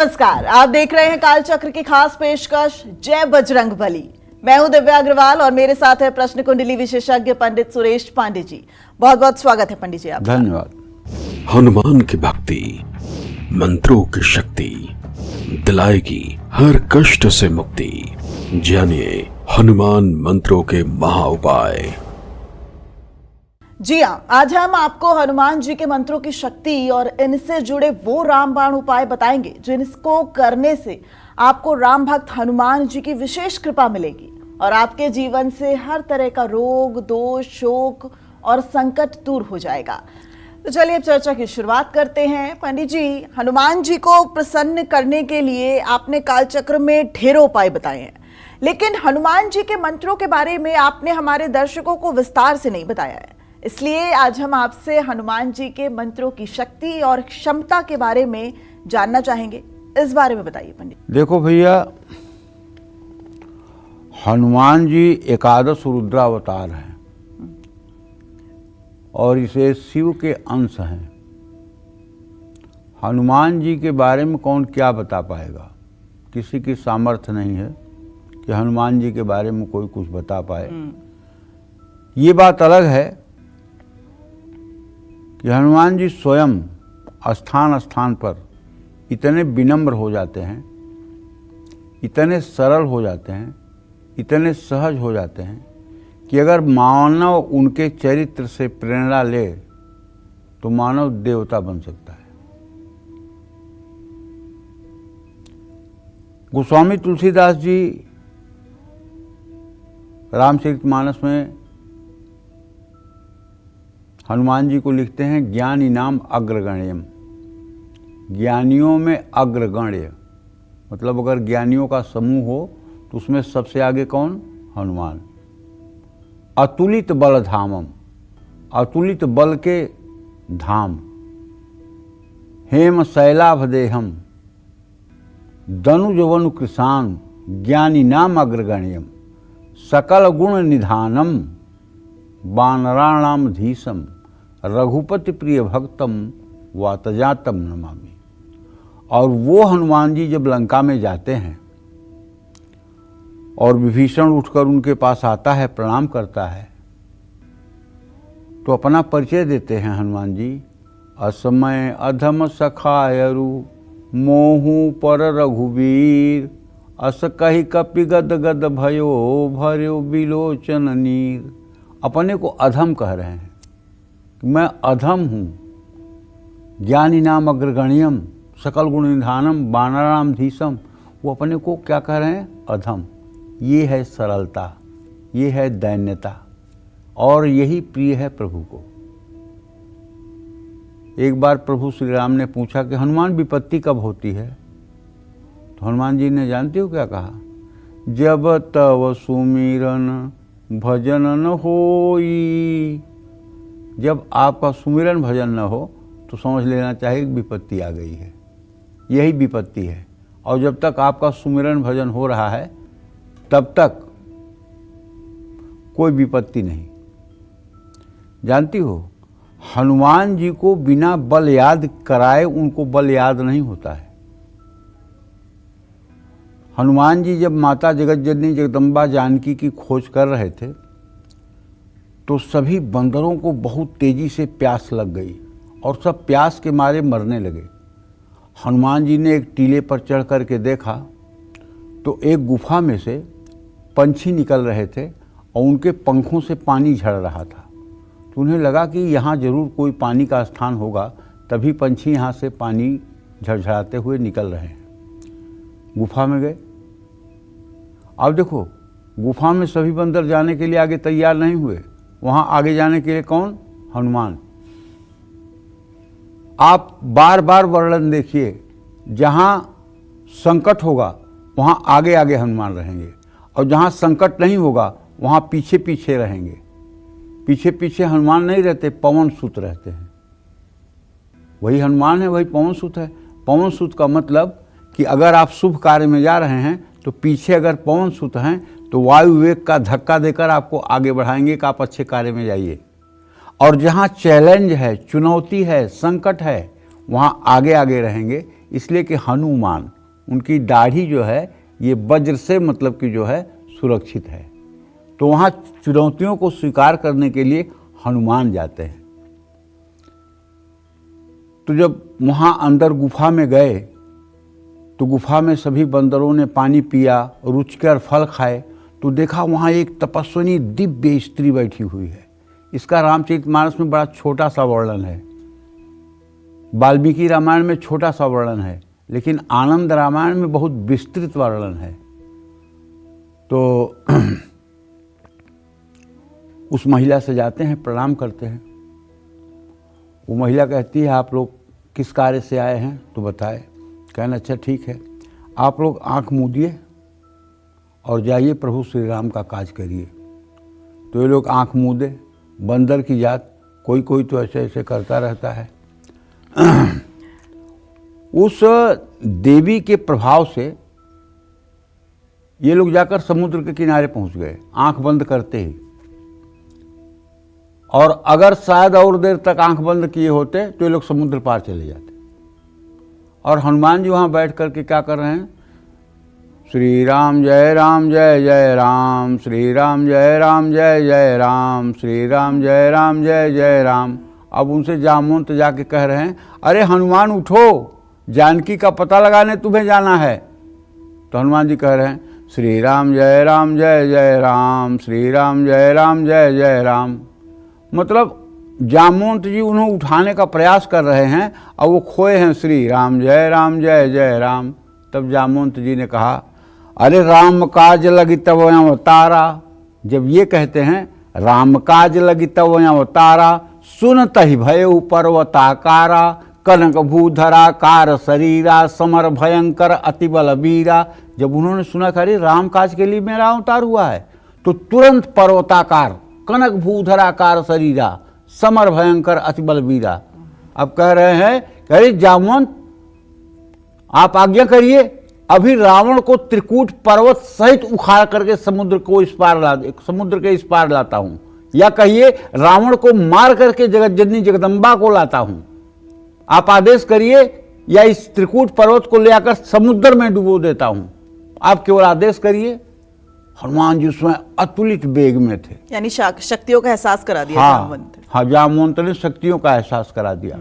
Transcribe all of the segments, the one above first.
नमस्कार, आप देख रहे हैं कालचक्र की खास पेशकश जय बजरंगबली। मैं हूं दिव्या अग्रवाल और मेरे साथ है प्रश्न कुंडली विशेषज्ञ पंडित सुरेश पांडे जी। बहुत बहुत स्वागत है पंडित जी आपका। धन्यवाद। हनुमान की भक्ति मंत्रों की शक्ति दिलाएगी हर कष्ट से मुक्ति। जानिए हनुमान मंत्रों के महा उपाय। जी हाँ, आज हम आपको हनुमान जी के मंत्रों की शक्ति और इनसे जुड़े वो रामबाण उपाय बताएंगे जिनको करने से आपको राम भक्त हनुमान जी की विशेष कृपा मिलेगी और आपके जीवन से हर तरह का रोग, दोष, शोक और संकट दूर हो जाएगा। तो चलिए अब चर्चा की शुरुआत करते हैं। पंडित जी, हनुमान जी को प्रसन्न करने के लिए आपने कालचक्र में ढेरों उपाय बताए हैं, लेकिन हनुमान जी के मंत्रों के बारे में आपने हमारे दर्शकों को विस्तार से नहीं बताया है। इसलिए आज हम आपसे हनुमान जी के मंत्रों की शक्ति और क्षमता के बारे में जानना चाहेंगे। इस बारे में बताइए पंडित। देखो भैया, हनुमान जी एकादश रुद्रावतार हैं और इसे शिव के अंश हैं। हनुमान जी के बारे में कौन क्या बता पाएगा? किसी की सामर्थ्य नहीं है कि हनुमान जी के बारे में कोई कुछ बता पाए। ये बात अलग है कि हनुमान जी स्वयं स्थान स्थान पर इतने विनम्र हो जाते हैं, इतने सरल हो जाते हैं, इतने सहज हो जाते हैं कि अगर मानव उनके चरित्र से प्रेरणा ले तो मानव देवता बन सकता है। गोस्वामी तुलसीदास जी रामचरितमानस में हनुमान जी को लिखते हैं ज्ञानी नाम अग्रगण्यम। ज्ञानियों में अग्रगण्य मतलब अगर ज्ञानियों का समूह हो तो उसमें सबसे आगे कौन? हनुमान। अतुलित बल धामम, अतुलित बल के धाम। हेम शैलाभ देहम दनुजवनु कृषान ज्ञानी नाम अग्रगण्यम। सकल गुण निधानम वानराणाम धीशम रघुपति प्रिय भक्तम वातजातम नमामि। और वो हनुमान जी जब लंका में जाते हैं और विभीषण उठकर उनके पास आता है, प्रणाम करता है, तो अपना परिचय देते हैं हनुमान जी। असमय अधम सखायरु मोहु पर रघुवीर। अस कही कपि गद गद भयो भर्यो बिलोचन नीर। अपने को अधम कह रहे हैं कि मैं अधम हूँ। ज्ञानी नाम अग्रगण्यम सकल गुण निधानम वानराणाम धीशम। वो अपने को क्या कह रहे हैं? अधम। ये है सरलता, ये है दैन्यता और यही प्रिय है प्रभु को। एक बार प्रभु श्री राम ने पूछा कि हनुमान विपत्ति कब होती है? तो हनुमान जी ने जानते हो क्या कहा? जब तव सुमिरन भजन न होई। जब आपका सुमिरन भजन न हो तो समझ लेना चाहिए विपत्ति आ गई है। यही विपत्ति है। और जब तक आपका सुमिरन भजन हो रहा है तब तक कोई विपत्ति नहीं। जानती हो, हनुमान जी को बिना बल याद कराए उनको बल याद नहीं होता है। हनुमान जी जब माता जगतजननी जगदम्बा जानकी की खोज कर रहे थे तो सभी बंदरों को बहुत तेजी से प्यास लग गई और सब प्यास के मारे मरने लगे। हनुमान जी ने एक टीले पर चढ़ कर के देखा तो एक गुफा में से पंछी निकल रहे थे और उनके पंखों से पानी झड़ रहा था। तो उन्हें लगा कि यहाँ जरूर कोई पानी का स्थान होगा, तभी पंछी यहाँ से पानी झड़झड़ाते हुए निकल रहे हैं। गुफा में गए। अब देखो, गुफा में सभी बंदर जाने के लिए आगे तैयार नहीं हुए। वहाँ आगे जाने के लिए कौन? हनुमान। आप बार बार वर्णन देखिए, जहाँ संकट होगा वहाँ आगे आगे हनुमान रहेंगे और जहाँ संकट नहीं होगा वहाँ पीछे पीछे रहेंगे। पीछे पीछे हनुमान नहीं रहते, पवन सुत रहते हैं। वही हनुमान है, वही पवन सुत है। पवन सुत का मतलब कि अगर आप शुभ कार्य में जा रहे हैं तो पीछे अगर पवन सुत हैं तो वायु वेग का धक्का देकर आपको आगे बढ़ाएंगे कि आप अच्छे कार्य में जाइए। और जहाँ चैलेंज है, चुनौती है, संकट है, वहाँ आगे आगे रहेंगे। इसलिए कि हनुमान उनकी दाढ़ी जो है ये वज्र से मतलब कि जो है सुरक्षित है। तो वहाँ चुनौतियों को स्वीकार करने के लिए हनुमान जाते हैं। तो जब वहाँ अंदर गुफा में गए तो गुफा में सभी बंदरों ने पानी पिया, रुचिकर फल खाए, तो देखा वहाँ एक तपस्विनी दिव्य स्त्री बैठी हुई है। इसका रामचरितमानस में बड़ा छोटा सा वर्णन है, वाल्मीकि रामायण में छोटा सा वर्णन है, लेकिन आनंद रामायण में बहुत विस्तृत वर्णन है। तो उस महिला से जाते हैं, प्रणाम करते हैं। वो महिला कहती है आप लोग किस कार्य से आए हैं तो बताए। कहना अच्छा ठीक है, आप लोग आँख मूंदिए और जाइए प्रभु श्री राम का काज करिए। तो ये लोग आँख मूंदे, बंदर की जात, कोई कोई तो ऐसे ऐसे करता रहता है। उस देवी के प्रभाव से ये लोग जाकर समुद्र के किनारे पहुंच गए आंख बंद करते ही। और अगर शायद और देर तक आंख बंद किए होते तो ये लोग समुद्र पार चले जाते। और हनुमान जी वहां बैठ करके क्या कर रहे हैं, श्री राम जय जय राम, श्री राम जय राम, श्री राम जय राम। अब उनसे जामवंत जाके कह रहे हैं अरे हनुमान उठो, जानकी का पता लगाने तुम्हें जाना है। तो हनुमान जी कह रहे हैं श्री राम जय राम, श्री राम जय राम। मतलब जामवंत जी उन्हें उठाने का प्रयास कर रहे हैं और वो खोए हैं श्री राम जय राम। तब जामवंत जी ने कहा अरे राम काज लगी तब अवतारा। जब ये कहते हैं राम काज लगी तब अवतारा, सुनत ही भय पर्वताकारा, कनक भूधराकार शरीरा, समर भयंकर अति बल वीरा। जब उन्होंने सुना कि अरे राम काज के लिए मेरा अवतार हुआ है, तो तुरंत पर्वताकार, कनक भूधराकार शरीरा, समर भयंकर अति बल वीरा। अब कह रहे हैं कि अरे जामवंत आप आज्ञा करिए, अभी रावण को त्रिकूट पर्वत सहित उखाड़ करके समुद्र के इस पार लाता हूं, या कहिए रावण को मार करके जगत जननी जगदम्बा को लाता हूं। आप आदेश करिए या इस त्रिकूट पर्वत को ले आकर समुद्र में डुबो देता हूं, आप केवल आदेश करिए। हनुमान जी उसमें अतुलित वेग में थे, यानी शक्तियों का एहसास करा दिया जामवंत। हाँ, जामवंत ने शक्तियों का एहसास करा दिया।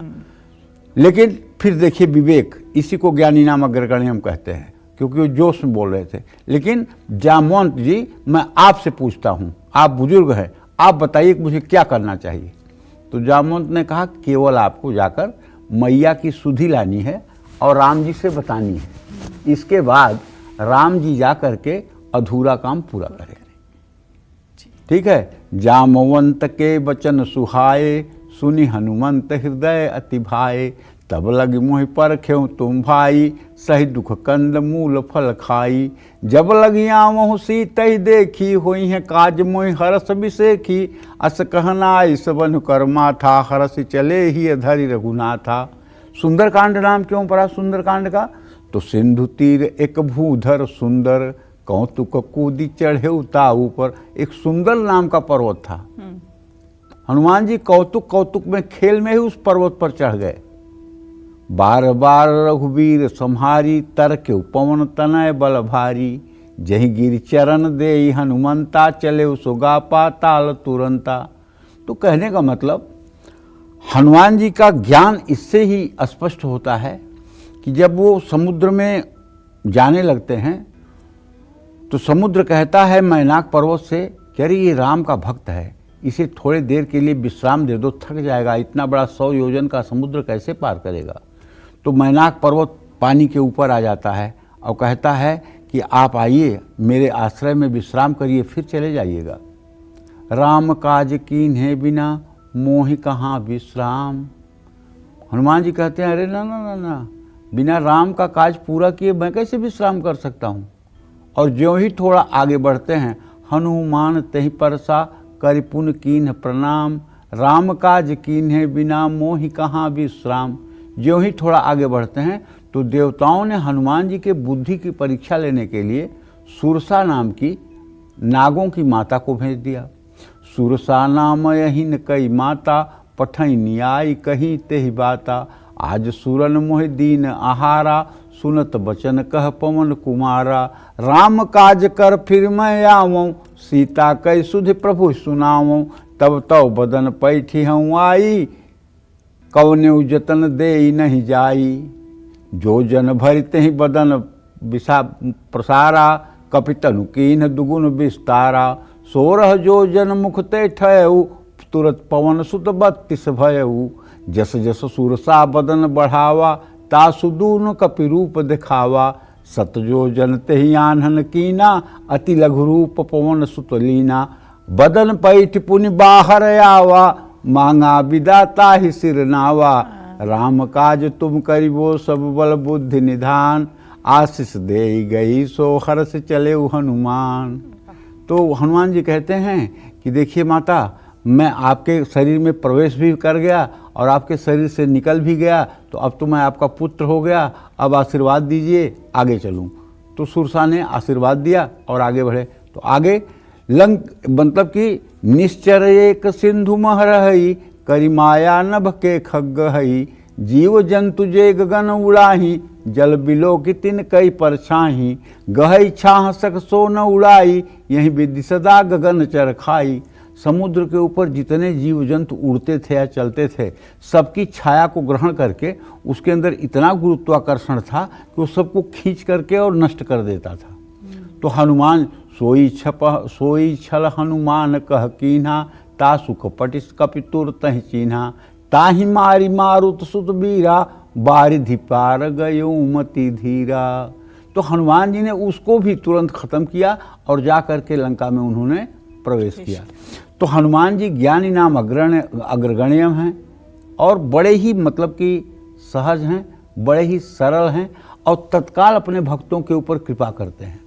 लेकिन फिर देखिए विवेक, इसी को ज्ञानी नाम अग्रगण्य हम कहते हैं, क्योंकि वो जोश में बोल रहे थे। लेकिन जामवंत जी मैं आपसे पूछता हूं, आप बुजुर्ग हैं, आप बताइए कि मुझे क्या करना चाहिए। तो जामवंत ने कहा केवल आपको जाकर मैया की सुधि लानी है और राम जी से बतानी है, इसके बाद राम जी जा करके अधूरा काम पूरा करेंगे। ठीक है। जामवंत के वचन सुहाए, सुनि हनुमंत हृदय अति भाए, तब लग मोहि परख्यों तुम भाई, सही दुख कंद मूल फल खाई। जब लगी आवहु सीतहि देखी, होई है काज मोहि हरस बिसेखी। अस कहना इस बन कर्मा था, हरस चले ही धरि रघुनाथा। सुंदरकांड नाम क्यों पड़ा सुंदरकांड का? तो सिंधु तीर एक भूधर सुंदर, कौतुक कूदी चढ़े उता ऊपर। एक सुंदर नाम का पर्वत था। हनुमान जी कौतुक में खेल में ही उस पर्वत पर चढ़ गए। बार बार रघुवीर संहारी, तरके पवन तनय बल भारी। जही गिर चरण दे हनुमंता, चले सुगा पाताल तुरंता। तो कहने का मतलब हनुमान जी का ज्ञान इससे ही स्पष्ट होता है कि जब वो समुद्र में जाने लगते हैं तो समुद्र कहता है मैनाक पर्वत से कि अरे ये राम का भक्त है, इसे थोड़े देर के लिए विश्राम दे दो, थक जाएगा, इतना बड़ा 100 योजन का समुद्र कैसे पार करेगा। तो मैनाक पर्वत पानी के ऊपर आ जाता है और कहता है कि आप आइए मेरे आश्रय में विश्राम करिए, फिर चले जाइएगा। राम काज कीन्हे बिना मोहि कहाँ विश्राम। हनुमान जी कहते हैं अरे ना ना ना ना, बिना राम का काज पूरा किए मैं कैसे विश्राम कर सकता हूँ। और ज्यों ही थोड़ा आगे बढ़ते हैं, हनुमान तहि परसा करि पुन कीन्ह प्रणाम। राम काज कीन्हे बिना मोहि कहाँ विश्राम। ज्यों ही थोड़ा आगे बढ़ते हैं तो देवताओं ने हनुमान जी के बुद्धि की परीक्षा लेने के लिए सुरसा नाम की नागों की माता को भेज दिया। सुरसा नाम यहिन कई माता, पठई न्याय कहीं तेहि बाता। आज सुरन मोहि दीन आहारा, सुनत बचन कह पवन कुमारा, राम काज कर फिर मैं आवऊँ, सीता कई सुधि प्रभु सुनावऊँ, तब तव बदन पैठी हूँ आई, कवने जतन दे नहीं जाई। जो जन भरित ही बदन विषा प्रसारा, कपितनु कीन दुगुन विस्तारा। 16 जो जन मुखते ठयऊ, तुरत पवन सुत 32 भयऊ। जस जस सुरसा बदन बढ़ावा, तासु दून कपि रूप दिखावा। 7 जो जन तेहि आन्हन कीना, अति लघु रूप पवन सुत लीना। बदन पैठ पुनि बाहर आवा, मांगा विदाता ही सिर नावा। राम काज तुम करिबो सब बल बुद्धि निधान, आशीष दे गई सो हर्ष चले हनुमान। तो हनुमान जी कहते हैं कि देखिए माता, मैं आपके शरीर में प्रवेश भी कर गया और आपके शरीर से निकल भी गया, तो अब तो मैं आपका पुत्र हो गया, अब आशीर्वाद दीजिए, आगे चलूं। तो सुरसा ने आशीर्वाद दिया और आगे बढ़े। तो आगे लंक मतलब कि निश्चर एक सिंधु महरही, करी माया नभ के खग हई। जीव जंतु जे गगन उड़ाही, जल बिलो की तिन कई परछाही। गहई छाह सक सो न उड़ाई, यही विधि सदा गगन चर खाई। समुद्र के ऊपर जितने जीव जंतु उड़ते थे या चलते थे, सबकी छाया को ग्रहण करके उसके अंदर इतना गुरुत्वाकर्षण था कि वो सबको खींच करके और नष्ट कर देता था। तो हनुमान सोई छल हनुमान कह कीन्हा, तासु कपटिस कपितुर तहि चिन्हा। ताहि मारी मारुत सुत बीरा, बारिधि पार गयो मति धीरा। तो हनुमान जी ने उसको भी तुरंत खत्म किया और जा करके लंका में उन्होंने प्रवेश किया। तो हनुमान जी ज्ञानी नाम अग्रगण्य हैं और बड़े ही मतलब कि सहज हैं, बड़े ही सरल हैं और तत्काल अपने भक्तों के ऊपर कृपा करते हैं।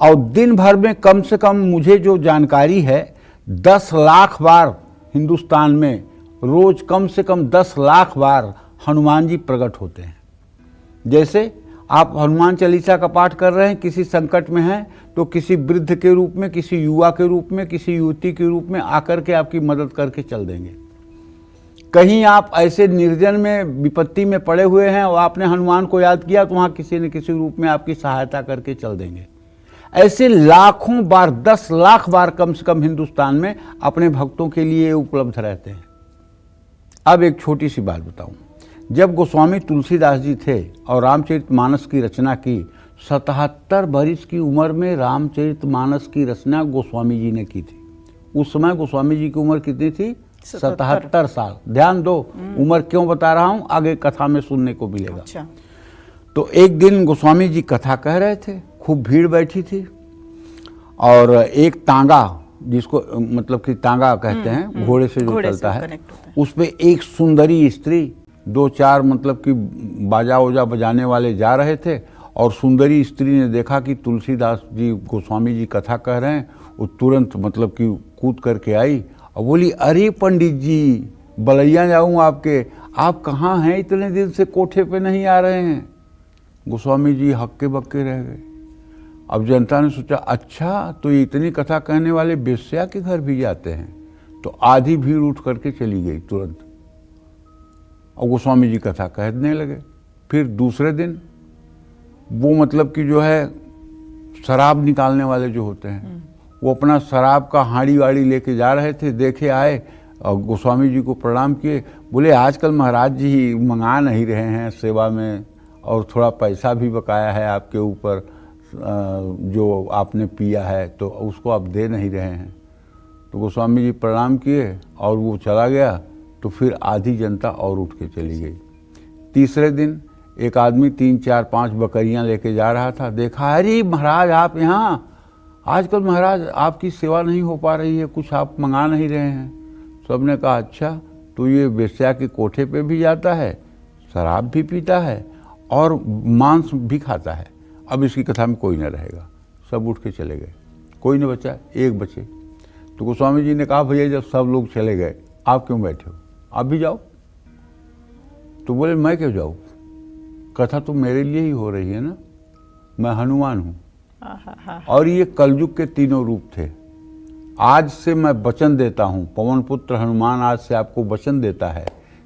और दिन भर में कम से कम मुझे जो जानकारी है 10 लाख बार हिंदुस्तान में रोज कम से कम 10 लाख बार हनुमान जी प्रकट होते हैं। जैसे आप हनुमान चालीसा का पाठ कर रहे हैं, किसी संकट में हैं तो किसी वृद्ध के रूप में, किसी युवा के रूप में, किसी युवती के रूप में आकर के आपकी मदद करके चल देंगे। कहीं आप ऐसे निर्जन में विपत्ति में पड़े हुए हैं और आपने हनुमान को याद किया तो वहाँ किसी न किसी रूप में आपकी सहायता करके चल देंगे। ऐसे लाखों बार, 10 लाख बार कम से कम हिंदुस्तान में अपने भक्तों के लिए उपलब्ध रहते हैं। अब एक छोटी सी बात बताऊं, जब गोस्वामी तुलसीदास जी थे और रामचरितमानस की रचना की, 77 वर्ष की उम्र में रामचरितमानस की रचना गोस्वामी जी ने की थी। उस समय गोस्वामी जी की उम्र कितनी थी? 77 साल। ध्यान दो, उम्र क्यों बता रहा हूं, आगे कथा में सुनने को मिलेगा। अच्छा। तो एक दिन गोस्वामी जी कथा कह रहे थे, खूब भीड़ बैठी थी और एक तांगा, जिसको मतलब कि तांगा कहते हैं, घोड़े से जो चलता है, उस पे एक सुंदरी स्त्री, 2-4 मतलब कि बाजा वोजा बजाने वाले जा रहे थे और सुंदरी स्त्री ने देखा कि तुलसीदास जी गोस्वामी जी कथा कह रहे हैं। वो तुरंत मतलब कि कूद करके आई और बोली, अरे पंडित जी, बलैया जाऊँ आपके, आप कहाँ हैं? इतने दिन से कोठे पे नहीं आ रहे हैं। गोस्वामी जी हक्के बक्के रह गए। अब जनता ने सोचा, अच्छा तो ये इतनी कथा कहने वाले वेश्या के घर भी जाते हैं। तो आधी भीड़ उठ करके चली गई तुरंत और गोस्वामी जी कथा कहने लगे। फिर दूसरे दिन वो मतलब कि जो है शराब निकालने वाले जो होते हैं, वो अपना शराब का हांडी वाड़ी लेके जा रहे थे। देखे आए और गोस्वामी जी को प्रणाम किए, बोले आजकल महाराज जी मंगा नहीं रहे हैं सेवा में और थोड़ा पैसा भी बकाया है आपके ऊपर, जो आपने पिया है तो उसको आप दे नहीं रहे हैं। तो गोस्वामी जी प्रणाम किए और वो चला गया। तो फिर आधी जनता और उठ के चली गई। तीसरे दिन एक आदमी 3-4-5 बकरियां लेके जा रहा था। देखा, अरे महाराज आप यहाँ, आजकल महाराज आपकी सेवा नहीं हो पा रही है, कुछ आप मंगा नहीं रहे हैं। सबने कहा, अच्छा तो ये वेश्या के कोठे पे भी जाता है, शराब भी पीता है और मांस भी खाता है। अब इसकी कथा में कोई न रहेगा। सब उठ के चले गए, कोई न बचा, एक बचे। तो गोस्वामी जी ने कहा, भैया जब सब लोग चले गए आप क्यों बैठे हो, आप भी जाओ। तो बोले, मैं क्यों जाऊँ, कथा तो मेरे लिए ही हो रही है ना, मैं हनुमान हूँ। और ये कलयुग के तीनों रूप थे। आज से मैं वचन देता हूँ, पवन पुत्र हनुमान आज से आपको वचन देता है,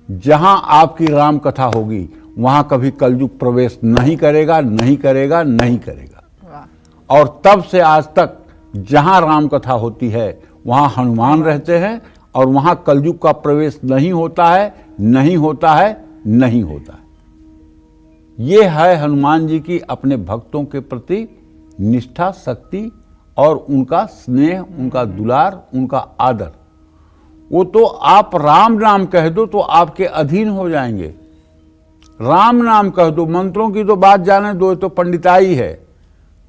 जहाँ आपकी राम कथा होगी वहां कभी कलयुग प्रवेश नहीं करेगा, नहीं करेगा, नहीं करेगा। वाह। और तब से आज तक जहां राम कथा होती है वहां हनुमान रहते हैं और वहां कलयुग का प्रवेश नहीं होता है, नहीं होता है, नहीं होता है। ये है हनुमान जी की अपने भक्तों के प्रति निष्ठा, शक्ति और उनका स्नेह, उनका दुलार, उनका आदर। वो तो आप राम नाम कह दो तो आपके अधीन हो जाएंगे। राम नाम कह दो, मंत्रों की तो बात जाने दो, तो पंडिताई है।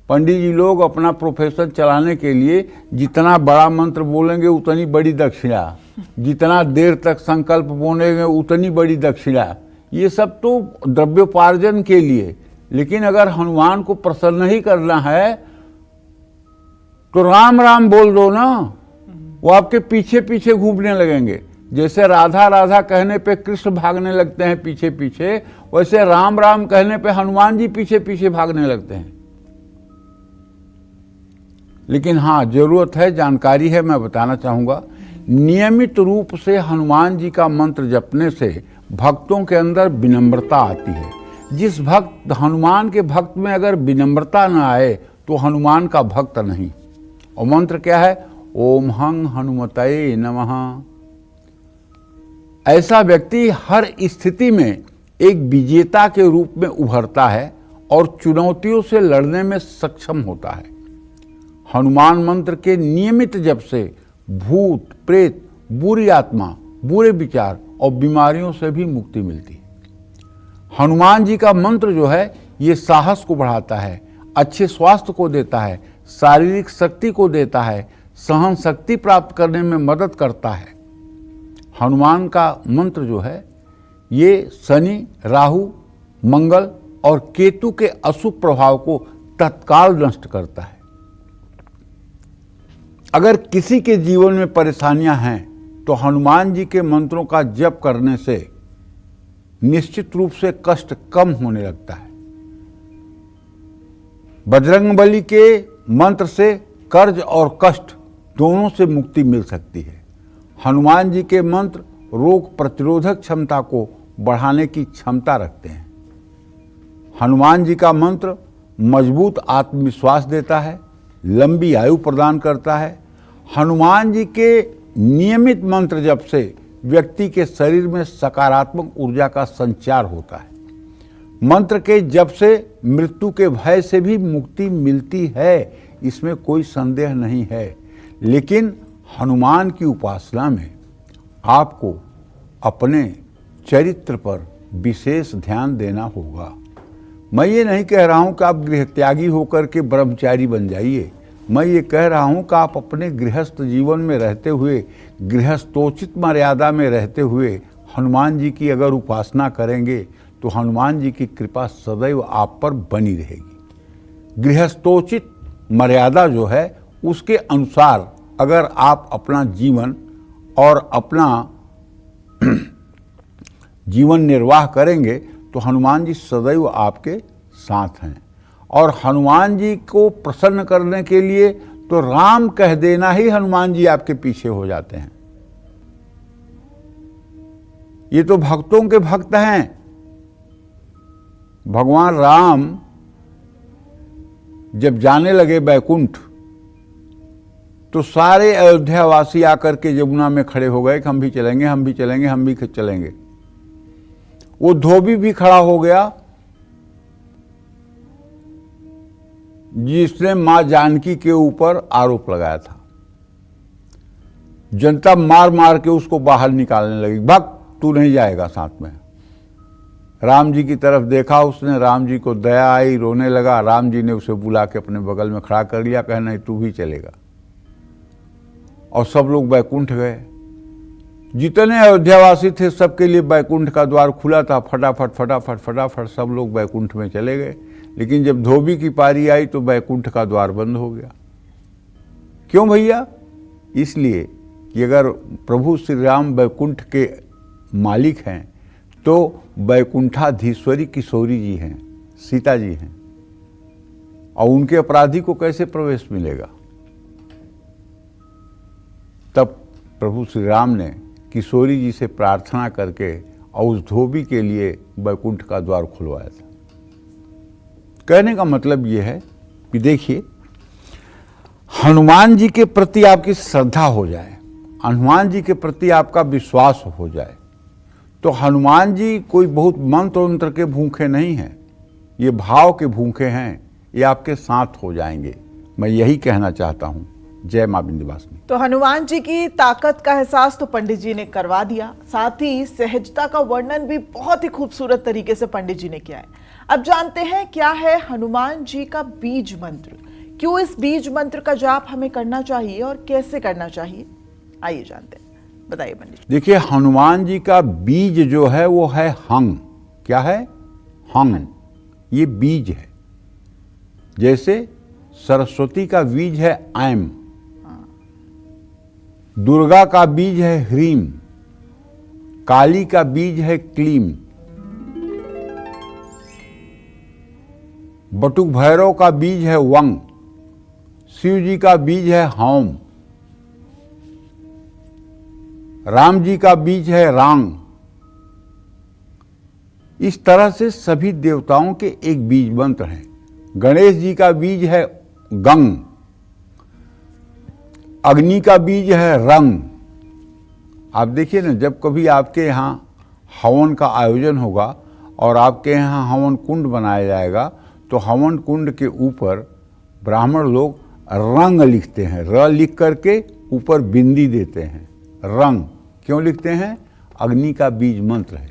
पंडित जी लोग अपना प्रोफेशन चलाने के लिए जितना बड़ा मंत्र बोलेंगे उतनी बड़ी दक्षिणा, जितना देर तक संकल्प बोलेंगे उतनी बड़ी दक्षिणा। ये सब तो द्रव्योपार्जन के लिए। लेकिन अगर हनुमान को प्रसन्न ही करना है तो राम राम बोल दो ना, वो आपके पीछे पीछे घूमने लगेंगे। जैसे राधा राधा कहने पे कृष्ण भागने लगते हैं पीछे पीछे, वैसे राम राम कहने पे हनुमान जी पीछे पीछे भागने लगते हैं। लेकिन हाँ, जरूरत है, जानकारी है, मैं बताना चाहूंगा। नियमित रूप से हनुमान जी का मंत्र जपने से भक्तों के अंदर विनम्रता आती है। जिस भक्त, हनुमान के भक्त में अगर विनम्रता न आए तो हनुमान का भक्त नहीं। और मंत्र क्या है? ओम हं हनुमतये नमः। ऐसा व्यक्ति हर स्थिति में एक विजेता के रूप में उभरता है और चुनौतियों से लड़ने में सक्षम होता है। हनुमान मंत्र के नियमित जप से भूत, प्रेत, बुरी आत्मा, बुरे विचार और बीमारियों से भी मुक्ति मिलती है। हनुमान जी का मंत्र जो है ये साहस को बढ़ाता है, अच्छे स्वास्थ्य को देता है, शारीरिक शक्ति को देता है, सहन शक्ति प्राप्त करने में मदद करता है। हनुमान का मंत्र जो है ये शनि, राहु, मंगल और केतु के अशुभ प्रभाव को तत्काल नष्ट करता है। अगर किसी के जीवन में परेशानियां हैं तो हनुमान जी के मंत्रों का जप करने से निश्चित रूप से कष्ट कम होने लगता है। बजरंगबली के मंत्र से कर्ज और कष्ट दोनों से मुक्ति मिल सकती है। हनुमान जी के मंत्र रोग प्रतिरोधक क्षमता को बढ़ाने की क्षमता रखते हैं। हनुमान जी का मंत्र मजबूत आत्मविश्वास देता है, लंबी आयु प्रदान करता है। हनुमान जी के नियमित मंत्र जप से व्यक्ति के शरीर में सकारात्मक ऊर्जा का संचार होता है। मंत्र के जप से मृत्यु के भय से भी मुक्ति मिलती है, इसमें कोई संदेह नहीं है। लेकिन हनुमान की उपासना में आपको अपने चरित्र पर विशेष ध्यान देना होगा। मैं ये नहीं कह रहा हूँ कि आप गृहत्यागी होकर के ब्रह्मचारी बन जाइए। मैं ये कह रहा हूँ कि आप अपने गृहस्थ जीवन में रहते हुए, गृहस्थोचित मर्यादा में रहते हुए हनुमान जी की अगर उपासना करेंगे तो हनुमान जी की कृपा सदैव आप पर बनी रहेगी। गृहस्थोचित मर्यादा जो है उसके अनुसार अगर आप अपना जीवन और अपना जीवन निर्वाह करेंगे तो हनुमान जी सदैव आपके साथ हैं। और हनुमान जी को प्रसन्न करने के लिए तो राम कह देना ही हनुमान जी आपके पीछे हो जाते हैं। ये तो भक्तों के भक्त हैं। भगवान राम जब जाने लगे बैकुंठ तो सारे अयोध्यावासी आकर के यमुना में खड़े हो गए कि हम भी चलेंगे, हम भी चलेंगे, हम भी चलेंगे। वो धोबी भी खड़ा हो गया जिसने मां जानकी के ऊपर आरोप लगाया था। जनता मार मार के उसको बाहर निकालने लगी, भाग, तू नहीं जाएगा साथ में। राम जी की तरफ देखा उसने, राम जी को दया आई, रोने लगा। राम जी ने उसे बुला के अपने बगल में खड़ा कर लिया, कहा नहीं तू भी चलेगा। और सब लोग बैकुंठ गए। जितने अयोध्यावासी थे सबके लिए बैकुंठ का द्वार खुला था। फटाफट फटाफट फटाफट सब लोग बैकुंठ में चले गए। लेकिन जब धोबी की पारी आई तो बैकुंठ का द्वार बंद हो गया। क्यों भैया? इसलिए कि अगर प्रभु श्री राम बैकुंठ के मालिक हैं तो बैकुंठाधीश्वरी किशोरी जी हैं, सीता जी हैं, और उनके अपराधी को कैसे प्रवेश मिलेगा? तब प्रभु श्री राम ने किशोरी जी से प्रार्थना करके और उस धोबी के लिए वैकुंठ का द्वार खुलवाया था। कहने का मतलब ये है कि देखिए, हनुमान जी के प्रति आपकी श्रद्धा हो जाए, हनुमान जी के प्रति आपका विश्वास हो जाए, तो हनुमान जी कोई बहुत मंत्र वंत्र के भूखे नहीं हैं, ये भाव के भूखे हैं, ये आपके साथ हो जाएंगे। मैं यही कहना चाहता हूँ। जय मां विंध्यवासिनी। तो हनुमान जी की ताकत का एहसास तो पंडित जी ने करवा दिया, साथ ही सहजता का वर्णन भी बहुत ही खूबसूरत तरीके से पंडित जी ने किया है। अब जानते हैं क्या है हनुमान जी का बीज मंत्र, क्यों इस बीज मंत्र का जाप हमें करना चाहिए और कैसे करना चाहिए, आइए जानते हैं। बताइए पंडित जी। देखिए, हनुमान जी का बीज जो है वो है हंग। क्या है? हंग। ये बीज है। जैसे सरस्वती का बीज है ऐम, दुर्गा का बीज है ह्रीम, काली का बीज है क्लीम, बटुक भैरव का बीज है वंग, शिव जी का बीज है हौम, राम जी का बीज है रांग। इस तरह से सभी देवताओं के एक बीज मंत्र हैं। गणेश जी का बीज है गंग, अग्नि का बीज है रंग। आप देखिए ना, जब कभी आपके यहाँ हवन का आयोजन होगा और आपके यहाँ हवन कुंड बनाया जाएगा, तो हवन कुंड के ऊपर ब्राह्मण लोग रंग लिखते हैं। र लिख करके ऊपर बिंदी देते हैं। रंग क्यों लिखते हैं? अग्नि का बीज मंत्र है,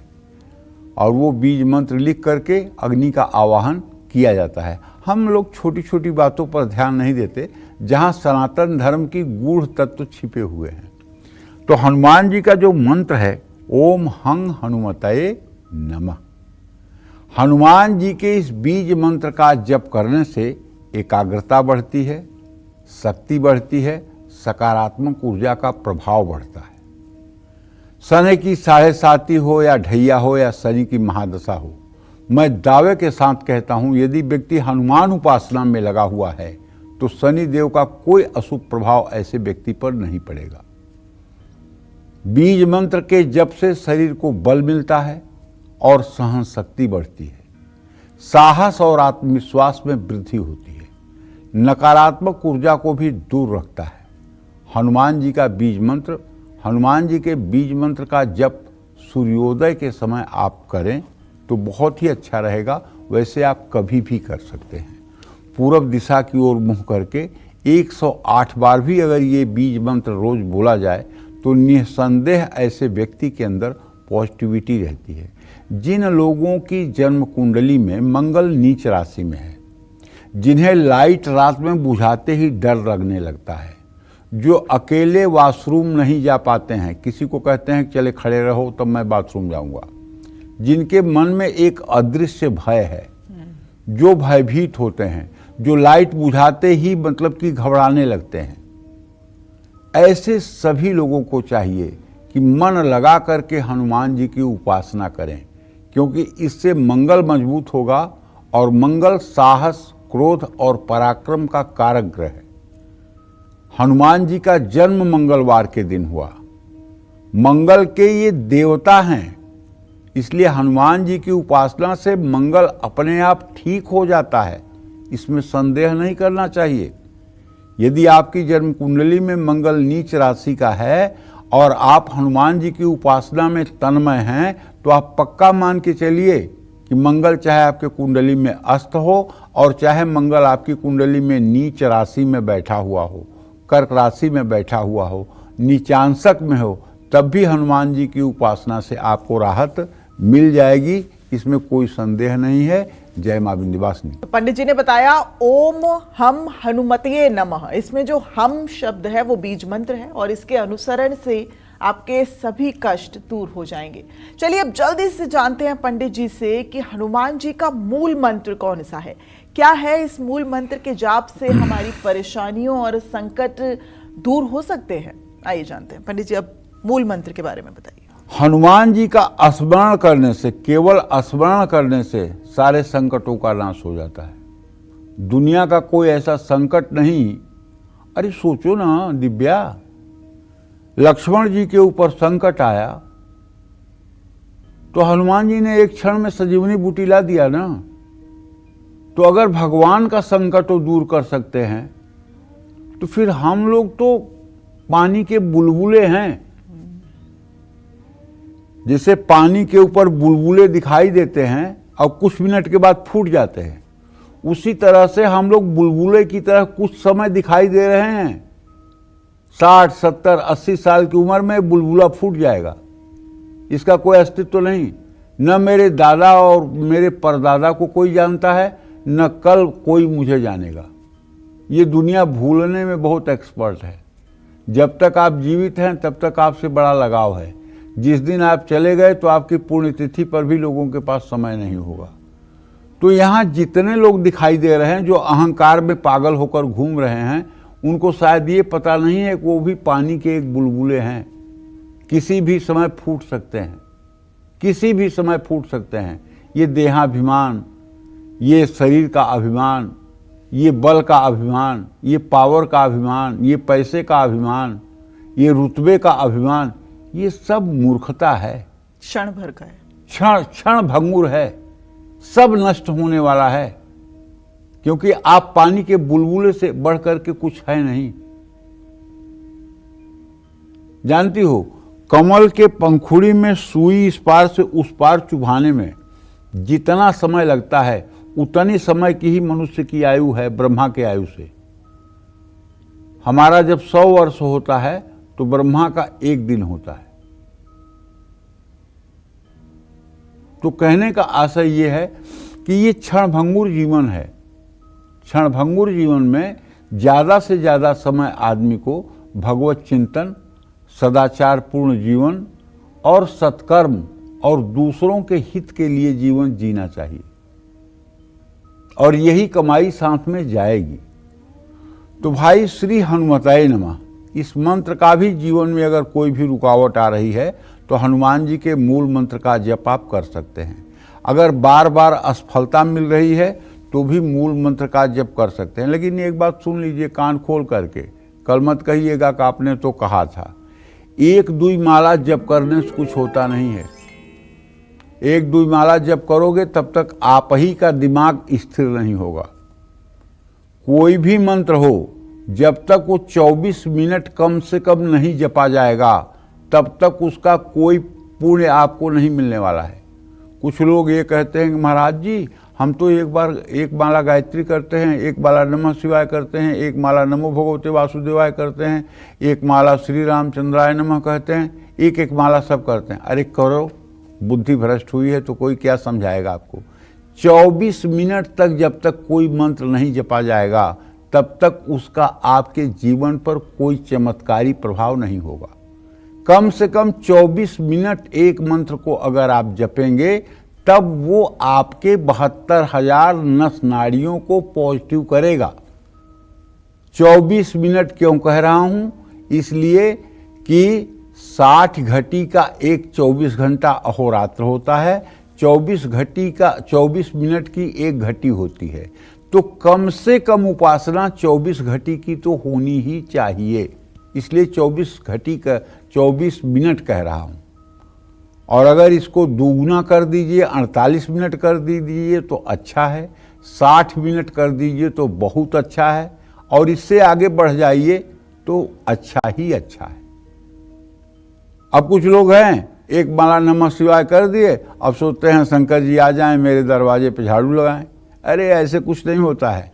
और वो बीज मंत्र लिख करके अग्नि का आवाहन किया जाता है। हम लोग छोटी छोटी बातों पर ध्यान नहीं देते, जहाँ सनातन धर्म की गूढ़ तत्व छिपे हुए हैं। तो हनुमान जी का जो मंत्र है, ओम हंग हनुमतये नमः, हनुमान जी के इस बीज मंत्र का जप करने से एकाग्रता बढ़ती है, शक्ति बढ़ती है, सकारात्मक ऊर्जा का प्रभाव बढ़ता है। शनि की 7.5 हो या ढैया हो या शनि की महादशा हो, मैं दावे के साथ कहता हूं, यदि व्यक्ति हनुमान उपासना में लगा हुआ है तो शनि देव का कोई अशुभ प्रभाव ऐसे व्यक्ति पर नहीं पड़ेगा। बीज मंत्र के जप से शरीर को बल मिलता है और सहन शक्ति बढ़ती है, साहस और आत्मविश्वास में वृद्धि होती है, नकारात्मक ऊर्जा को भी दूर रखता है। हनुमान जी का बीज मंत्र, हनुमान जी के बीज मंत्र का जप सूर्योदय के समय आप करें तो बहुत ही अच्छा रहेगा। वैसे आप कभी भी कर सकते हैं। पूरब दिशा की ओर मुंह करके 108 बार भी अगर ये बीज मंत्र रोज बोला जाए तो निसंदेह ऐसे व्यक्ति के अंदर पॉजिटिविटी रहती है। जिन लोगों की जन्म कुंडली में मंगल नीच राशि में है, जिन्हें लाइट रात में बुझाते ही डर लगने लगता है, जो अकेले वॉशरूम नहीं जा पाते हैं, किसी को कहते हैं चले खड़े रहो तब मैं बाथरूम जाऊंगा, जिनके मन में एक अदृश्य भय है, जो भयभीत होते हैं, जो लाइट बुझाते ही मतलब कि घबराने लगते हैं, ऐसे सभी लोगों को चाहिए कि मन लगा करके हनुमान जी की उपासना करें, क्योंकि इससे मंगल मजबूत होगा और मंगल साहस, क्रोध और पराक्रम का कारक ग्रह है। हनुमान जी का जन्म मंगलवार के दिन हुआ। मंगल के ये देवता हैं, इसलिए हनुमान जी की उपासना से मंगल अपने आप ठीक हो जाता है, इसमें संदेह नहीं करना चाहिए। यदि आपकी जन्म कुंडली में मंगल नीच राशि का है और आप हनुमान जी की उपासना में तन्मय हैं, तो आप पक्का मान के चलिए कि मंगल चाहे आपके कुंडली में अस्त हो और चाहे मंगल आपकी कुंडली में नीच राशि में बैठा हुआ हो, कर्क राशि में बैठा हुआ हो, नीचांशक में हो, तब भी हनुमान जी की उपासना से आपको राहत मिल जाएगी, इसमें कोई संदेह नहीं है। जय मां विंध्यवासिनी। पंडित जी ने बताया ओम हम हनुमतये नमः, इसमें जो हम शब्द है वो बीज मंत्र है और इसके अनुसरण से आपके सभी कष्ट दूर हो जाएंगे। चलिए अब जल्दी से जानते हैं पंडित जी से कि हनुमान जी का मूल मंत्र कौन सा है, क्या है इस मूल मंत्र के जाप से हमारी परेशानियों और संकट दूर हो सकते हैं। आइए जानते हैं पंडित जी, अब मूल मंत्र के बारे में बताइए। हनुमान जी का स्मरण करने से, केवल स्मरण करने से सारे संकटों का नाश हो जाता है। दुनिया का कोई ऐसा संकट नहीं। अरे सोचो ना दिव्या, लक्ष्मण जी के ऊपर संकट आया तो हनुमान जी ने एक क्षण में संजीवनी बूटी ला दिया ना। तो अगर भगवान का संकट वो दूर कर सकते हैं तो फिर हम लोग तो पानी के बुलबुले हैं। जैसे पानी के ऊपर बुलबुले दिखाई देते हैं और कुछ मिनट के बाद फूट जाते हैं, उसी तरह से हम लोग बुलबुले की तरह कुछ समय दिखाई दे रहे हैं। 60, 70, 80 साल की उम्र में बुलबुला फूट जाएगा, इसका कोई अस्तित्व नहीं। न मेरे दादा और मेरे परदादा को कोई जानता है, न कल कोई मुझे जानेगा। ये दुनिया भूलने में बहुत एक्सपर्ट है। जब तक आप जीवित हैं तब तक आपसे बड़ा लगाव है। जिस दिन आप चले गए तो आपकी पुण्यतिथि पर भी लोगों के पास समय नहीं होगा। तो यहाँ जितने लोग दिखाई दे रहे हैं जो अहंकार में पागल होकर घूम रहे हैं, उनको शायद ये पता नहीं है कि वो भी पानी के एक बुलबुले हैं, किसी भी समय फूट सकते हैं, किसी भी समय फूट सकते हैं। ये देहाभिमान, ये शरीर का अभिमान, ये बल का अभिमान, ये पावर का अभिमान, ये पैसे का अभिमान, ये रुतबे का अभिमान, ये सब मूर्खता है, क्षण भर का है, क्षण भंगुर है, सब नष्ट होने वाला है। क्योंकि आप पानी के बुलबुले से बढ़ करके कुछ है नहीं। जानती हो, कमल के पंखुड़ी में सुई इस पार से उस पार चुभाने में जितना समय लगता है उतनी समय की ही मनुष्य की आयु है ब्रह्मा के आयु से। हमारा जब 100 वर्ष होता है तो ब्रह्मा का 1 दिन होता है। तो कहने का आशय ये है कि ये क्षणभंगुर जीवन है। क्षणभंगुर जीवन में ज़्यादा से ज़्यादा समय आदमी को भगवत चिंतन, सदाचारपूर्ण जीवन और सत्कर्म और दूसरों के हित के लिए जीवन जीना चाहिए, और यही कमाई साथ में जाएगी। तो भाई, श्री हनुमताय नमः, इस मंत्र का भी जीवन में अगर कोई भी रुकावट आ रही है तो हनुमान जी के मूल मंत्र का जप आप कर सकते हैं। अगर बार बार असफलता मिल रही है तो भी मूल मंत्र का जप कर सकते हैं। लेकिन एक बात सुन लीजिए कान खोल करके, कल मत कहिएगा कि आपने तो कहा था। 1-2 माला जप करने से कुछ होता नहीं है। 1-2 माला जप करोगे तब तक आप ही का दिमाग स्थिर नहीं होगा। कोई भी मंत्र हो, जब तक वो 24 मिनट कम से कम नहीं जपा जाएगा तब तक उसका कोई पुण्य आपको नहीं मिलने वाला है। कुछ लोग ये कहते हैं कि महाराज जी, हम तो एक माला गायत्री करते हैं, 1 माला नमः शिवाय करते हैं, 1 माला नमो भगवते वासुदेवाय करते हैं, 1 माला श्री रामचंद्राय नमः कहते हैं, एक माला सब करते हैं। अरे करो, बुद्धि भ्रष्ट हुई है तो कोई क्या समझाएगा आपको। 24 मिनट तक जब तक कोई मंत्र नहीं जपा जाएगा तब तक उसका आपके जीवन पर कोई चमत्कारी प्रभाव नहीं होगा। कम से कम 24 मिनट एक मंत्र को अगर आप जपेंगे तब वो आपके 72,000 नस नाड़ियों को पॉजिटिव करेगा। 24 मिनट क्यों कह रहा हूं? इसलिए कि 60 घटी का एक 24 घंटा अहोरात्र होता है, 24 मिनट की 1 घटी होती है। तो कम से कम उपासना 24 घटी की तो होनी ही चाहिए। इसलिए 24 घटी का 24 मिनट कह रहा हूं। और अगर इसको दोगुना कर दीजिए, 48 मिनट कर दीजिए तो अच्छा है, 60 मिनट कर दीजिए तो बहुत अच्छा है, और इससे आगे बढ़ जाइए तो अच्छा ही अच्छा है। अब कुछ लोग हैं 1 माला नमः शिवाय कर दिए, अब सोचते हैं शंकर जी आ जाएं मेरे दरवाजे पे झाड़ू लगाएं। अरे ऐसे कुछ नहीं होता है।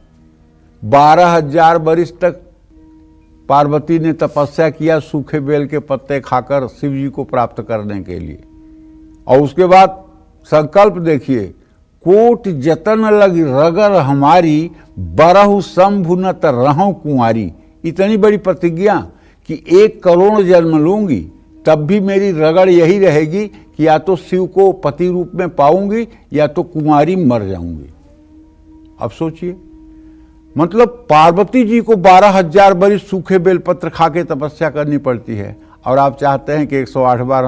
12,000 वर्ष तक पार्वती ने तपस्या किया सूखे बेल के पत्ते खाकर शिव जी को प्राप्त करने के लिए, और उसके बाद संकल्प देखिए, कोट जतन लग रगर हमारी, बरहु शंभु न रहूं कुंवारी। इतनी बड़ी प्रतिज्ञा कि 1 करोड़ जन्म लूंगी तब भी मेरी रगड़ यही रहेगी कि या तो शिव को पति रूप में पाऊंगी या तो कुंवारी मर जाऊंगी। अब सोचिए, मतलब पार्वती जी को 12,000 बड़ी सूखे बेलपत्र खा के तपस्या करनी पड़ती है, और आप चाहते हैं कि 108 बार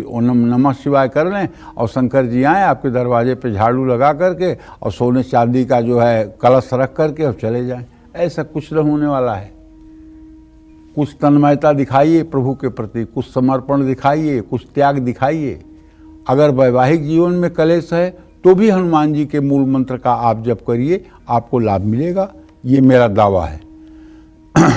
नमः शिवाय कर लें और शंकर जी आए आपके दरवाजे पे झाड़ू लगा करके और सोने चांदी का जो है कलश रख करके और चले जाएं। ऐसा कुछ न होने वाला है। कुछ तन्मयता दिखाइए प्रभु के प्रति, कुछ समर्पण दिखाइए, कुछ त्याग दिखाइए। अगर वैवाहिक जीवन में कलेश है तो भी हनुमान जी के मूल मंत्र का आप जप करिए, आपको लाभ मिलेगा, ये मेरा दावा है।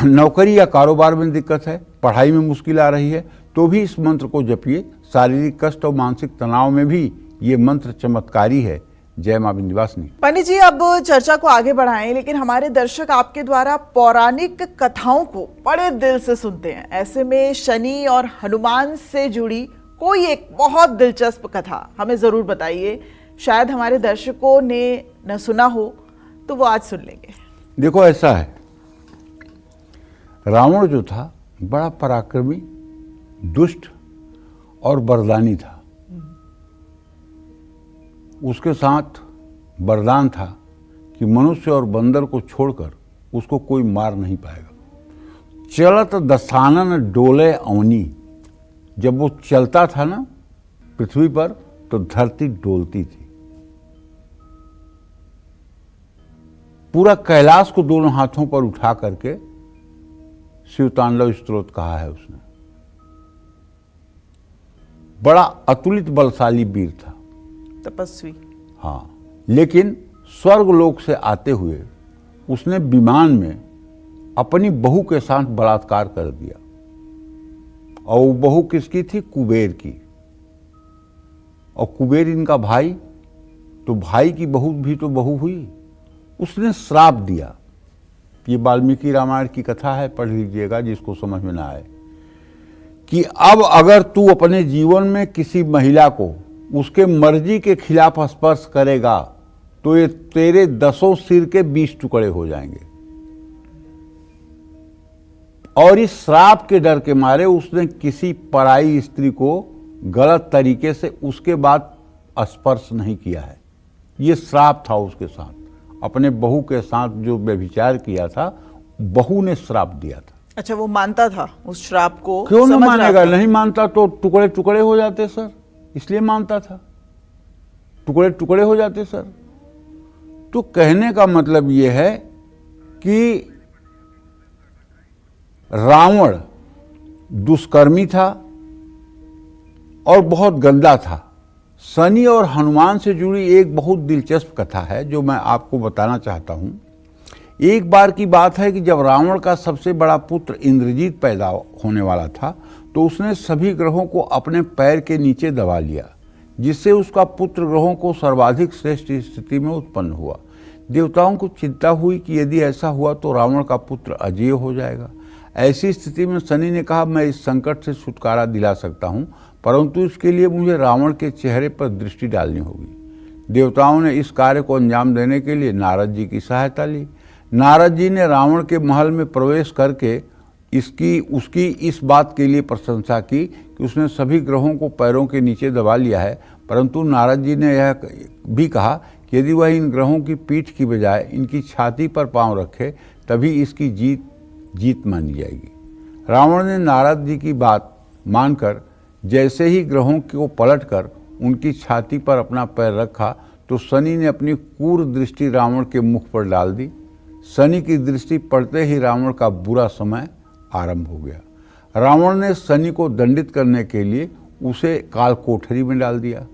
नौकरी या कारोबार में दिक्कत है, पढ़ाई में मुश्किल आ रही है, तो भी इस मंत्र को जपिए। शारीरिक कष्ट और मानसिक तनाव में भी ये मंत्र चमत्कारी है। जय मां विंध्यवासिनी। पंडित जी, अब चर्चा को आगे बढ़ाएं, लेकिन हमारे दर्शक आपके द्वारा पौराणिक कथाओं को बड़े दिल से सुनते हैं। ऐसे में शनि और हनुमान से जुड़ी कोई एक बहुत दिलचस्प कथा हमें जरूर बताइए। शायद हमारे दर्शकों ने न सुना हो तो वो आज सुन लेंगे। देखो, ऐसा है, रावण जो था बड़ा पराक्रमी, दुष्ट और वरदानी था। उसके साथ वरदान था कि मनुष्य और बंदर को छोड़कर उसको कोई मार नहीं पाएगा। चलत दसानन डोले अवनी, जब वो चलता था ना पृथ्वी पर तो धरती डोलती थी। पूरा कैलाश को दोनों हाथों पर उठा करके शिवतांडव स्तोत्र कहा है उसने। बड़ा अतुलित बलशाली वीर था, तपस्वी। हाँ, लेकिन स्वर्गलोक से आते हुए उसने विमान में अपनी बहू के साथ बलात्कार कर दिया। और वो बहू किसकी थी? कुबेर की। और कुबेर इनका भाई, तो भाई की बहू भी तो बहू हुई। उसने श्राप दिया। ये वाल्मीकि रामायण की कथा है, पढ़ लीजिएगा जिसको समझ में ना आए, कि अब अगर तू अपने जीवन में किसी महिला को उसके मर्जी के खिलाफ स्पर्श करेगा तो ये तेरे 10 सिर के 20 टुकड़े हो जाएंगे। और इस श्राप के डर के मारे उसने किसी पराई स्त्री को गलत तरीके से उसके बाद स्पर्श नहीं किया है। ये श्राप था उसके साथ। अपने बहू के साथ जो व्यभिचार किया था, बहू ने श्राप दिया था। अच्छा, वो मानता था उस श्राप को? क्यों नहीं समझ रहा मानेगा? था। नहीं मानता तो टुकड़े टुकड़े हो जाते सर, इसलिए मानता था। टुकड़े टुकड़े हो जाते सर। तो कहने का मतलब यह है कि रावण दुष्कर्मी था और बहुत गंदा था। शनि और हनुमान से जुड़ी एक बहुत दिलचस्प कथा है जो मैं आपको बताना चाहता हूं। एक बार की बात है कि जब रावण का सबसे बड़ा पुत्र इंद्रजीत पैदा होने वाला था तो उसने सभी ग्रहों को अपने पैर के नीचे दबा लिया, जिससे उसका पुत्र ग्रहों को सर्वाधिक श्रेष्ठ स्थिति में उत्पन्न हुआ। देवताओं को चिंता हुई कि यदि ऐसा हुआ तो रावण का पुत्र अजेय हो जाएगा। ऐसी स्थिति में शनि ने कहा, मैं इस संकट से छुटकारा दिला सकता हूं, परंतु इसके लिए मुझे रावण के चेहरे पर दृष्टि डालनी होगी। देवताओं ने इस कार्य को अंजाम देने के लिए नारद जी की सहायता ली। नारद जी ने रावण के महल में प्रवेश करके उसकी इस बात के लिए प्रशंसा की कि उसने सभी ग्रहों को पैरों के नीचे दबा लिया है, परंतु नारद जी ने यह भी कहा कि यदि वह इन ग्रहों की पीठ की बजाय इनकी छाती पर पांव रखे तभी इसकी जीत मानी जाएगी। रावण ने नारद जी की बात मानकर जैसे ही ग्रहों को पलटकर उनकी छाती पर अपना पैर रखा तो शनि ने अपनी क्रूर दृष्टि रावण के मुख पर डाल दी। शनि की दृष्टि पड़ते ही रावण का बुरा समय आरंभ हो गया। रावण ने शनि को दंडित करने के लिए उसे काल कोठरी में डाल दिया।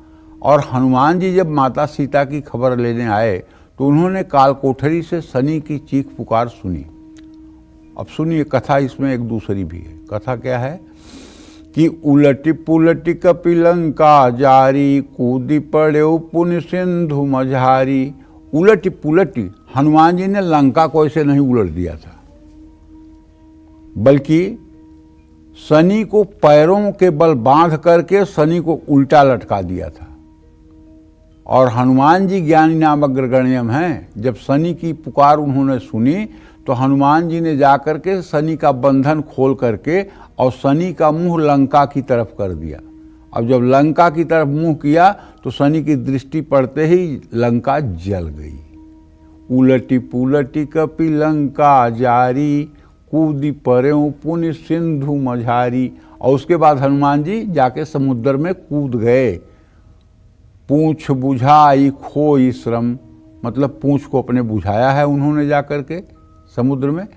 और हनुमान जी जब माता सीता की खबर लेने आए तो उन्होंने काल कोठरी से शनि की चीख पुकार सुनी। अब सुनिए कथा, इसमें एक दूसरी भी है। कथा क्या है कि उलटी पुलटी कपिलंका जारी, कूदी पड़े पुण्य सिंधु मझारी। उलटी पुलटी, हनुमान जी ने लंका को ऐसे नहीं उलट दिया था, बल्कि शनि को पैरों के बल बांध करके शनि को उल्टा लटका दिया था। और हनुमान जी ज्ञानी नाम अग्रगण्यम हैं। जब शनि की पुकार उन्होंने सुनी तो हनुमान जी ने जाकर के शनि का बंधन खोल करके और शनि का मुंह लंका की तरफ कर दिया। अब जब लंका की तरफ मुंह किया तो शनि की दृष्टि पड़ते ही लंका जल गई। उलटी पुलटी कपि लंका जारी, कूदी परे पुण्य सिंधु मझारी। और उसके बाद हनुमान जी जाके समुद्र में कूद गए। पूंछ बुझाई खोई श्रम, मतलब पूंछ को अपने बुझाया है उन्होंने जाकर के समुद्र में।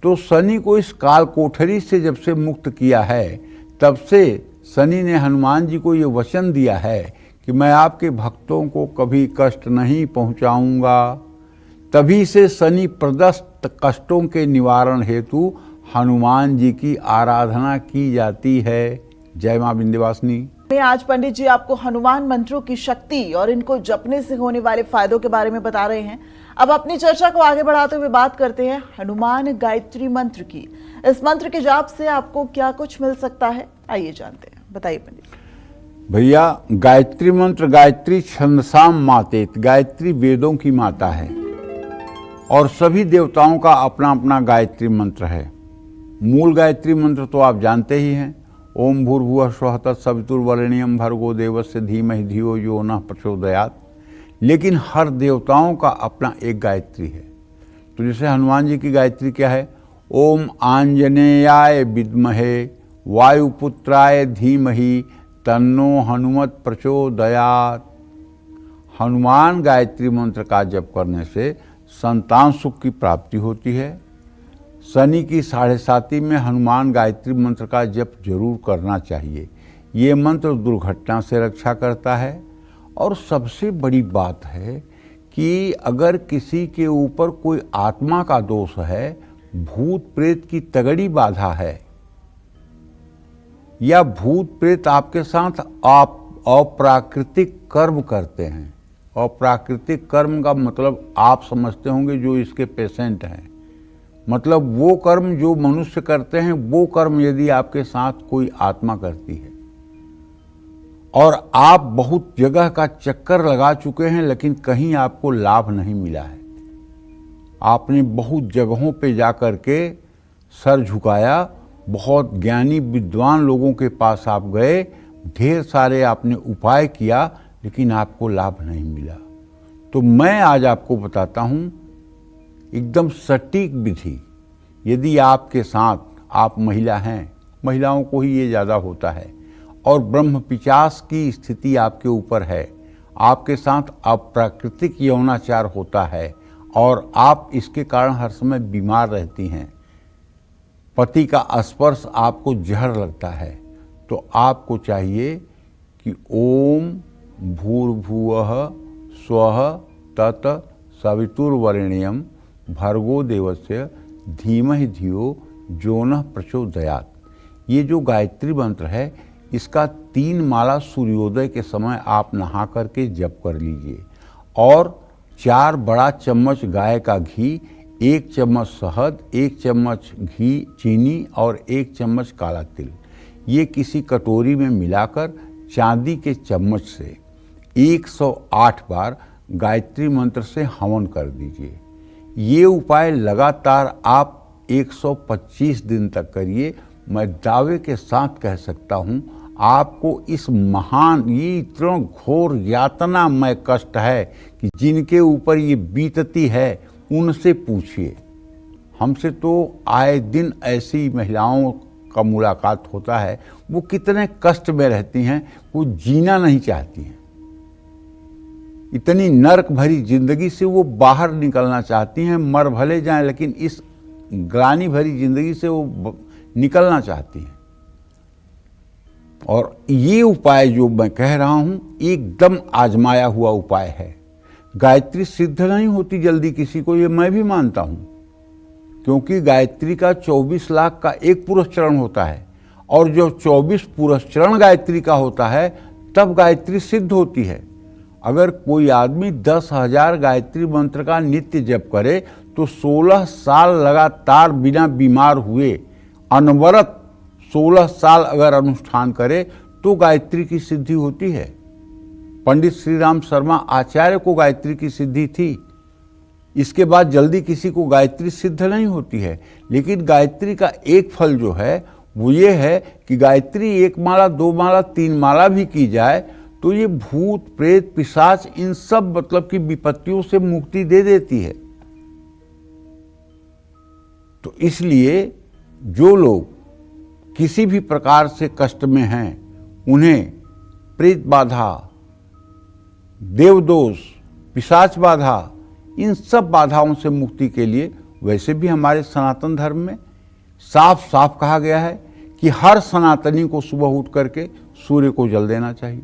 तो शनि को इस काल कोठरी से जब से मुक्त किया है तब से शनि ने हनुमान जी को ये वचन दिया है कि मैं आपके भक्तों को कभी कष्ट नहीं पहुंचाऊंगा। तभी से शनि प्रदत्त कष्टों के निवारण हेतु हनुमान जी की आराधना की जाती है। जय मां विंध्यवासिनी। आज पंडित जी आपको हनुमान मंत्रों की शक्ति और इनको जपने से होने वाले फायदों के बारे में बता रहे हैं। अब अपनी चर्चा को आगे बढ़ाते हुए बात करते हैं हनुमान गायत्री मंत्र की। इस मंत्र के जाप से आपको क्या कुछ मिल सकता है, आइए जानते हैं। बताइए पंडित। भैया, गायत्री मंत्र, गायत्री छंदसाम मातेत, गायत्री वेदों की माता है और सभी देवताओं का अपना अपना गायत्री मंत्र है। मूल गायत्री मंत्र तो आप जानते ही हैं, ओम भूर्भुवः स्वः तत्सवितुर्वरेण्यं भर्गो देवस्य धीमहि धियो यो नः प्रचोदयात्। लेकिन हर देवताओं का अपना एक गायत्री है। तो जैसे हनुमान जी की गायत्री क्या है? ओम आंजनेयाय विद्महे वायुपुत्राय धीमहि तन्नो हनुमत प्रचोदयात्। हनुमान गायत्री मंत्र का जप करने से संतान सुख की प्राप्ति होती है। शनि की 7.5 में हनुमान गायत्री मंत्र का जप जरूर करना चाहिए। ये मंत्र दुर्घटना से रक्षा करता है। और सबसे बड़ी बात है कि अगर किसी के ऊपर कोई आत्मा का दोष है, भूत प्रेत की तगड़ी बाधा है, या भूत प्रेत आपके साथ आप अप्राकृतिक कर्म करते हैं। अप्राकृतिक कर्म का मतलब आप समझते होंगे जो इसके पेशेंट हैं, मतलब वो कर्म जो मनुष्य करते हैं, वो कर्म यदि आपके साथ कोई आत्मा करती है और आप बहुत जगह का चक्कर लगा चुके हैं लेकिन कहीं आपको लाभ नहीं मिला है, आपने बहुत जगहों पे जाकर के सर झुकाया, बहुत ज्ञानी विद्वान लोगों के पास आप गए, ढेर सारे आपने उपाय किया लेकिन आपको लाभ नहीं मिला। तो मैं आज आपको बताता हूँ एकदम सटीक विधि। यदि आपके साथ आप महिला हैं, महिलाओं को ही ये ज़्यादा होता है, और ब्रह्म पिचास की स्थिति आपके ऊपर है, आपके साथ अप्राकृतिक यौनाचार होता है और आप इसके कारण हर समय बीमार रहती हैं, पति का स्पर्श आपको जहर लगता है, तो आपको चाहिए कि ओम भूर्भुवः स्वः तत् सवितुर्वरेण्यं भर्गो देवस्य धीमहि धियो यो नः प्रचोदयात्। ये जो गायत्री मंत्र है, इसका 3 माला सूर्योदय के समय आप नहा करके जप कर लीजिए और 4 बड़ा चम्मच गाय का घी, 1 चम्मच शहद, 1 चम्मच घी चीनी और 1 चम्मच काला तिल, ये किसी कटोरी में मिलाकर चांदी के चम्मच से 108 बार गायत्री मंत्र से हवन कर दीजिए। ये उपाय लगातार आप 125 दिन तक करिए। मैं दावे के साथ कह सकता हूँ आपको इस महान, ये इतना घोर यातनामय कष्ट है कि जिनके ऊपर ये बीतती है उनसे पूछिए। हमसे तो आए दिन ऐसी महिलाओं का मुलाकात होता है, वो कितने कष्ट में रहती हैं, वो जीना नहीं चाहती हैं, इतनी नरक भरी जिंदगी से वो बाहर निकलना चाहती हैं, मर भले जाएं लेकिन इस ग्लानि भरी जिंदगी से वो निकलना चाहती हैं। और ये उपाय जो मैं कह रहा हूँ एकदम आजमाया हुआ उपाय है। गायत्री सिद्ध नहीं होती जल्दी किसी को, ये मैं भी मानता हूँ, क्योंकि गायत्री का 24 लाख का एक पुरुष चरण होता है और जो 24 पुरुष चरण गायत्री का होता है तब गायत्री सिद्ध होती है। अगर कोई आदमी 10,000 गायत्री मंत्र का नित्य जप करे तो 16 साल लगातार बिना बीमार हुए अनवरत 16 साल अगर अनुष्ठान करे तो गायत्री की सिद्धि होती है। पंडित श्री राम शर्मा आचार्य को गायत्री की सिद्धि थी, इसके बाद जल्दी किसी को गायत्री सिद्ध नहीं होती है। लेकिन गायत्री का एक फल जो है वो ये है कि गायत्री 1 माला 2 माला 3 माला भी की जाए तो ये भूत प्रेत पिशाच इन सब मतलब की विपत्तियों से मुक्ति दे देती है। तो इसलिए जो लोग किसी भी प्रकार से कष्ट में हैं, उन्हें प्रेत बाधा, देवदोष, पिशाच बाधा, इन सब बाधाओं से मुक्ति के लिए वैसे भी हमारे सनातन धर्म में साफ साफ कहा गया है कि हर सनातनी को सुबह उठ करके सूर्य को जल देना चाहिए।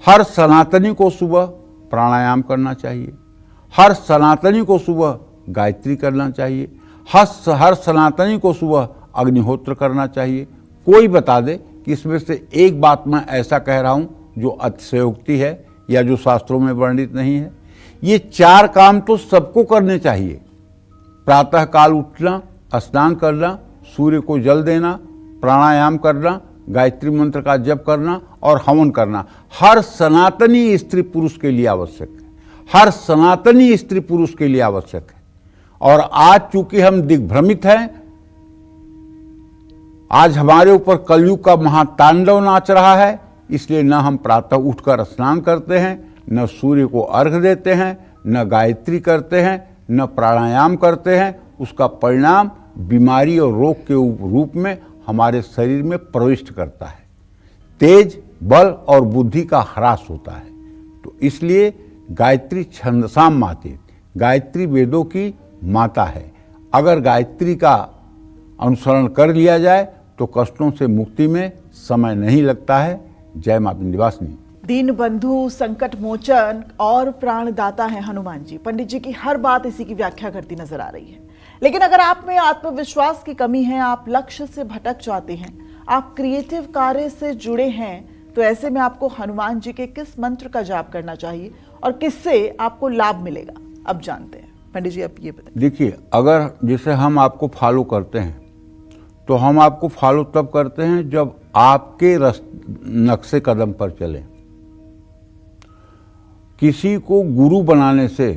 हर सनातनी को सुबह प्राणायाम करना चाहिए, हर सनातनी को सुबह गायत्री करना चाहिए, हर सनातनी को सुबह अग्निहोत्र करना चाहिए। कोई बता दे कि इसमें से एक बात मैं ऐसा कह रहा हूं जो अतिशयोक्ति है या जो शास्त्रों में वर्णित नहीं है। ये 4 काम तो सबको करने चाहिए। प्रातः काल उठना, स्नान करना, सूर्य को जल देना, प्राणायाम करना, गायत्री मंत्र का जप करना और हवन करना हर सनातनी स्त्री पुरुष के लिए आवश्यक है। हर सनातनी स्त्री पुरुष के लिए आवश्यक है। और आज चूंकि हम दिग्भ्रमित हैं, आज हमारे ऊपर कलयुग का महातांडव नाच रहा है, इसलिए न हम प्रातः उठकर स्नान करते हैं, न सूर्य को अर्घ देते हैं, न गायत्री करते हैं, न प्राणायाम करते हैं। उसका परिणाम बीमारी और रोग के रूप में हमारे शरीर में प्रविष्ट करता है। तेज, बल और बुद्धि का ह्रास होता है। तो इसलिए गायत्री छंदसाम माते, गायत्री वेदों की माता है। अगर गायत्री का अनुसरण कर लिया जाए तो कष्टों से मुक्ति में समय नहीं लगता है। जय मां विंध्यवासिनी। दीन बंधु, संकट मोचन और प्राणदाता है हनुमान जी। पंडित जी की हर बात इसी की व्याख्या करती नजर आ रही है। लेकिन अगर आप में आत्मविश्वास की कमी है, आप लक्ष्य से भटक जाते हैं, आप क्रिएटिव कार्य से जुड़े हैं, तो ऐसे में आपको हनुमान जी के किस मंत्र का जाप करना चाहिए और किससे आपको लाभ मिलेगा, अब जानते हैं। पंडित जी आप ये बताएं। देखिए, अगर जैसे हम आपको फॉलो करते हैं तो हम आपको फॉलो तब करते हैं जब आपके नक्शे कदम पर चलें। किसी को गुरु बनाने से,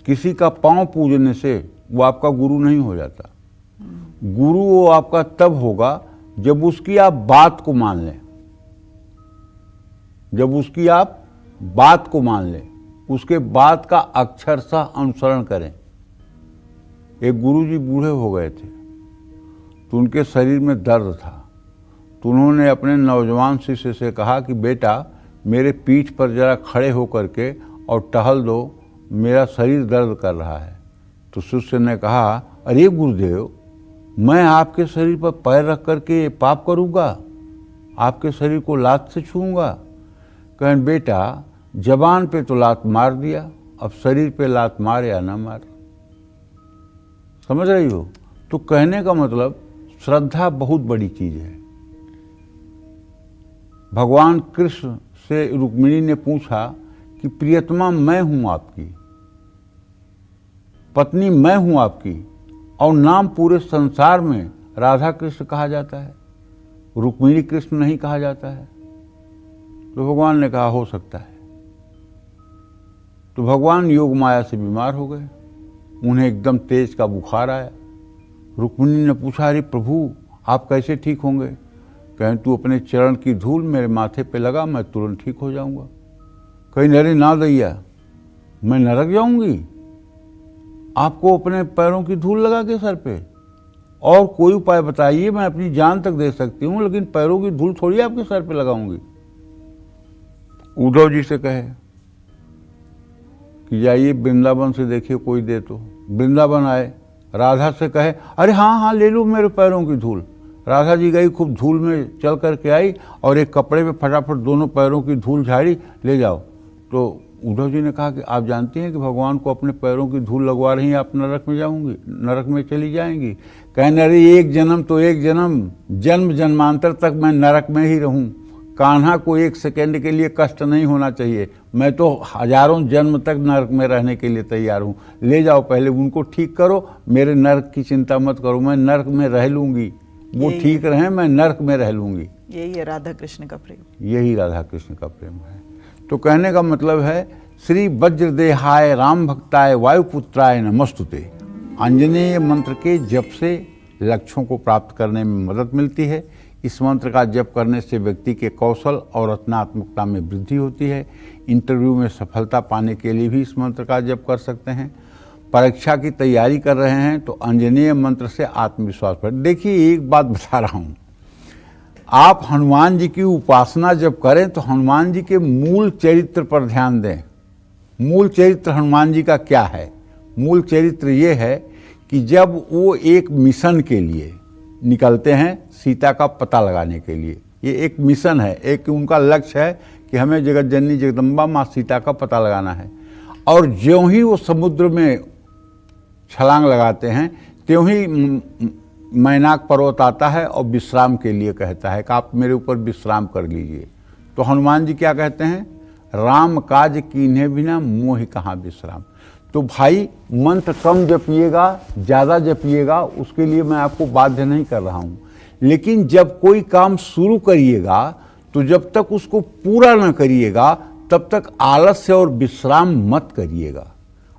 किसी का पांव पूजने से वो आपका गुरु नहीं हो जाता। गुरु वो आपका तब होगा जब उसकी आप बात को मान लें, जब उसकी आप बात को मान लें, उसके बात का अक्षरशः अनुसरण करें। एक गुरुजी बूढ़े हो गए थे तो उनके शरीर में दर्द था, तो उन्होंने अपने नौजवान शिष्य से कहा कि बेटा मेरे पीठ पर जरा खड़े होकर के और टहल दो, मेरा शरीर दर्द कर रहा है। तो शिष्य ने कहा, अरे गुरुदेव, मैं आपके शरीर पर पैर रख करके पाप करूँगा, आपके शरीर को लात से छूँगा? कहें बेटा जबान पे तो लात मार दिया, अब शरीर पे लात मार या ना मार। समझ रही हो? तो कहने का मतलब श्रद्धा बहुत बड़ी चीज है। भगवान कृष्ण से रुक्मिणी ने पूछा कि प्रियतमा मैं हूं आपकी, पत्नी मैं हूं आपकी, और नाम पूरे संसार में राधा कृष्ण कहा जाता है, रुक्मिणी कृष्ण नहीं कहा जाता है। तो भगवान ने कहा हो सकता है। तो भगवान योग माया से बीमार हो गए, उन्हें एकदम तेज का बुखार आया। रुक्मिणी ने पूछा, अरे प्रभु आप कैसे ठीक होंगे? कहें तू अपने चरण की धूल मेरे माथे पे लगा, मैं तुरंत ठीक हो जाऊंगा। कहीं अरे ना दैया, मैं नरक जाऊंगी? आपको अपने पैरों की धूल लगा के सर पे? और कोई उपाय बताइए, मैं अपनी जान तक दे सकती हूँ, लेकिन पैरों की धूल थोड़ी आपके सर पे लगाऊंगी। उद्धव जी से कहे कि जाइए वृंदावन से देखिए कोई दे तो। वृंदावन आए, राधा से कहे अरे हाँ हाँ ले लो मेरे पैरों की धूल। राधा जी गई, खूब धूल में चल करके आई और एक कपड़े में फटाफट दोनों पैरों की धूल झाड़ी, ले जाओ। तो उद्धव जी ने कहा कि आप जानती हैं कि भगवान को अपने पैरों की धूल लगवा रही हैं, आप नरक में जाऊंगी, नरक में चली जाएंगी। कहने अरे एक जन्म तो एक जन्म, जन्म जन्मांतर तक मैं नरक में ही रहूं। कान्हा को एक सेकंड के लिए कष्ट नहीं होना चाहिए, मैं तो हजारों जन्म तक नरक में रहने के लिए तैयार हूँ। ले जाओ, पहले उनको ठीक करो, मेरे नरक की चिंता मत करो, मैं नरक में रह लूंगी। वो ठीक रहे, मैं नरक में रह लूंगी। यही है राधा कृष्ण का प्रेम। यही राधा कृष्ण का प्रेम है। तो कहने का मतलब है श्री वज्रदेहाय राम भक्ताय वायुपुत्राय नमस्तुते। आंजनेय मंत्र के जप से लक्ष्यों को प्राप्त करने में मदद मिलती है। इस मंत्र का जप करने से व्यक्ति के कौशल और रचनात्मकता में वृद्धि होती है। इंटरव्यू में सफलता पाने के लिए भी इस मंत्र का जप कर सकते हैं। परीक्षा की तैयारी कर रहे हैं तो आंजनेय मंत्र से आत्मविश्वास बढ़े। देखिए एक बात बता रहा हूँ, आप हनुमान जी की उपासना जब करें तो हनुमान जी के मूल चरित्र पर ध्यान दें। मूल चरित्र हनुमान जी का क्या है? मूल चरित्र ये है कि जब वो एक मिशन के लिए निकलते हैं, सीता का पता लगाने के लिए, ये एक मिशन है, एक उनका लक्ष्य है कि हमें जगत जननी जगदम्बा माँ सीता का पता लगाना है। और ज्यों ही वो समुद्र में छलांग लगाते हैं त्यों ही मैनाक पर्वत आता है और विश्राम के लिए कहता है कि आप मेरे ऊपर विश्राम कर लीजिए। तो हनुमान जी क्या कहते हैं, राम काज कीन्हे बिना मोहि कहाँ विश्राम। तो भाई मंत्र कम जपिएगा ज़्यादा जपिएगा उसके लिए मैं आपको बाध्य नहीं कर रहा हूँ, लेकिन जब कोई काम शुरू करिएगा तो जब तक उसको पूरा न करिएगा तब तक आलस्य और विश्राम मत करिएगा।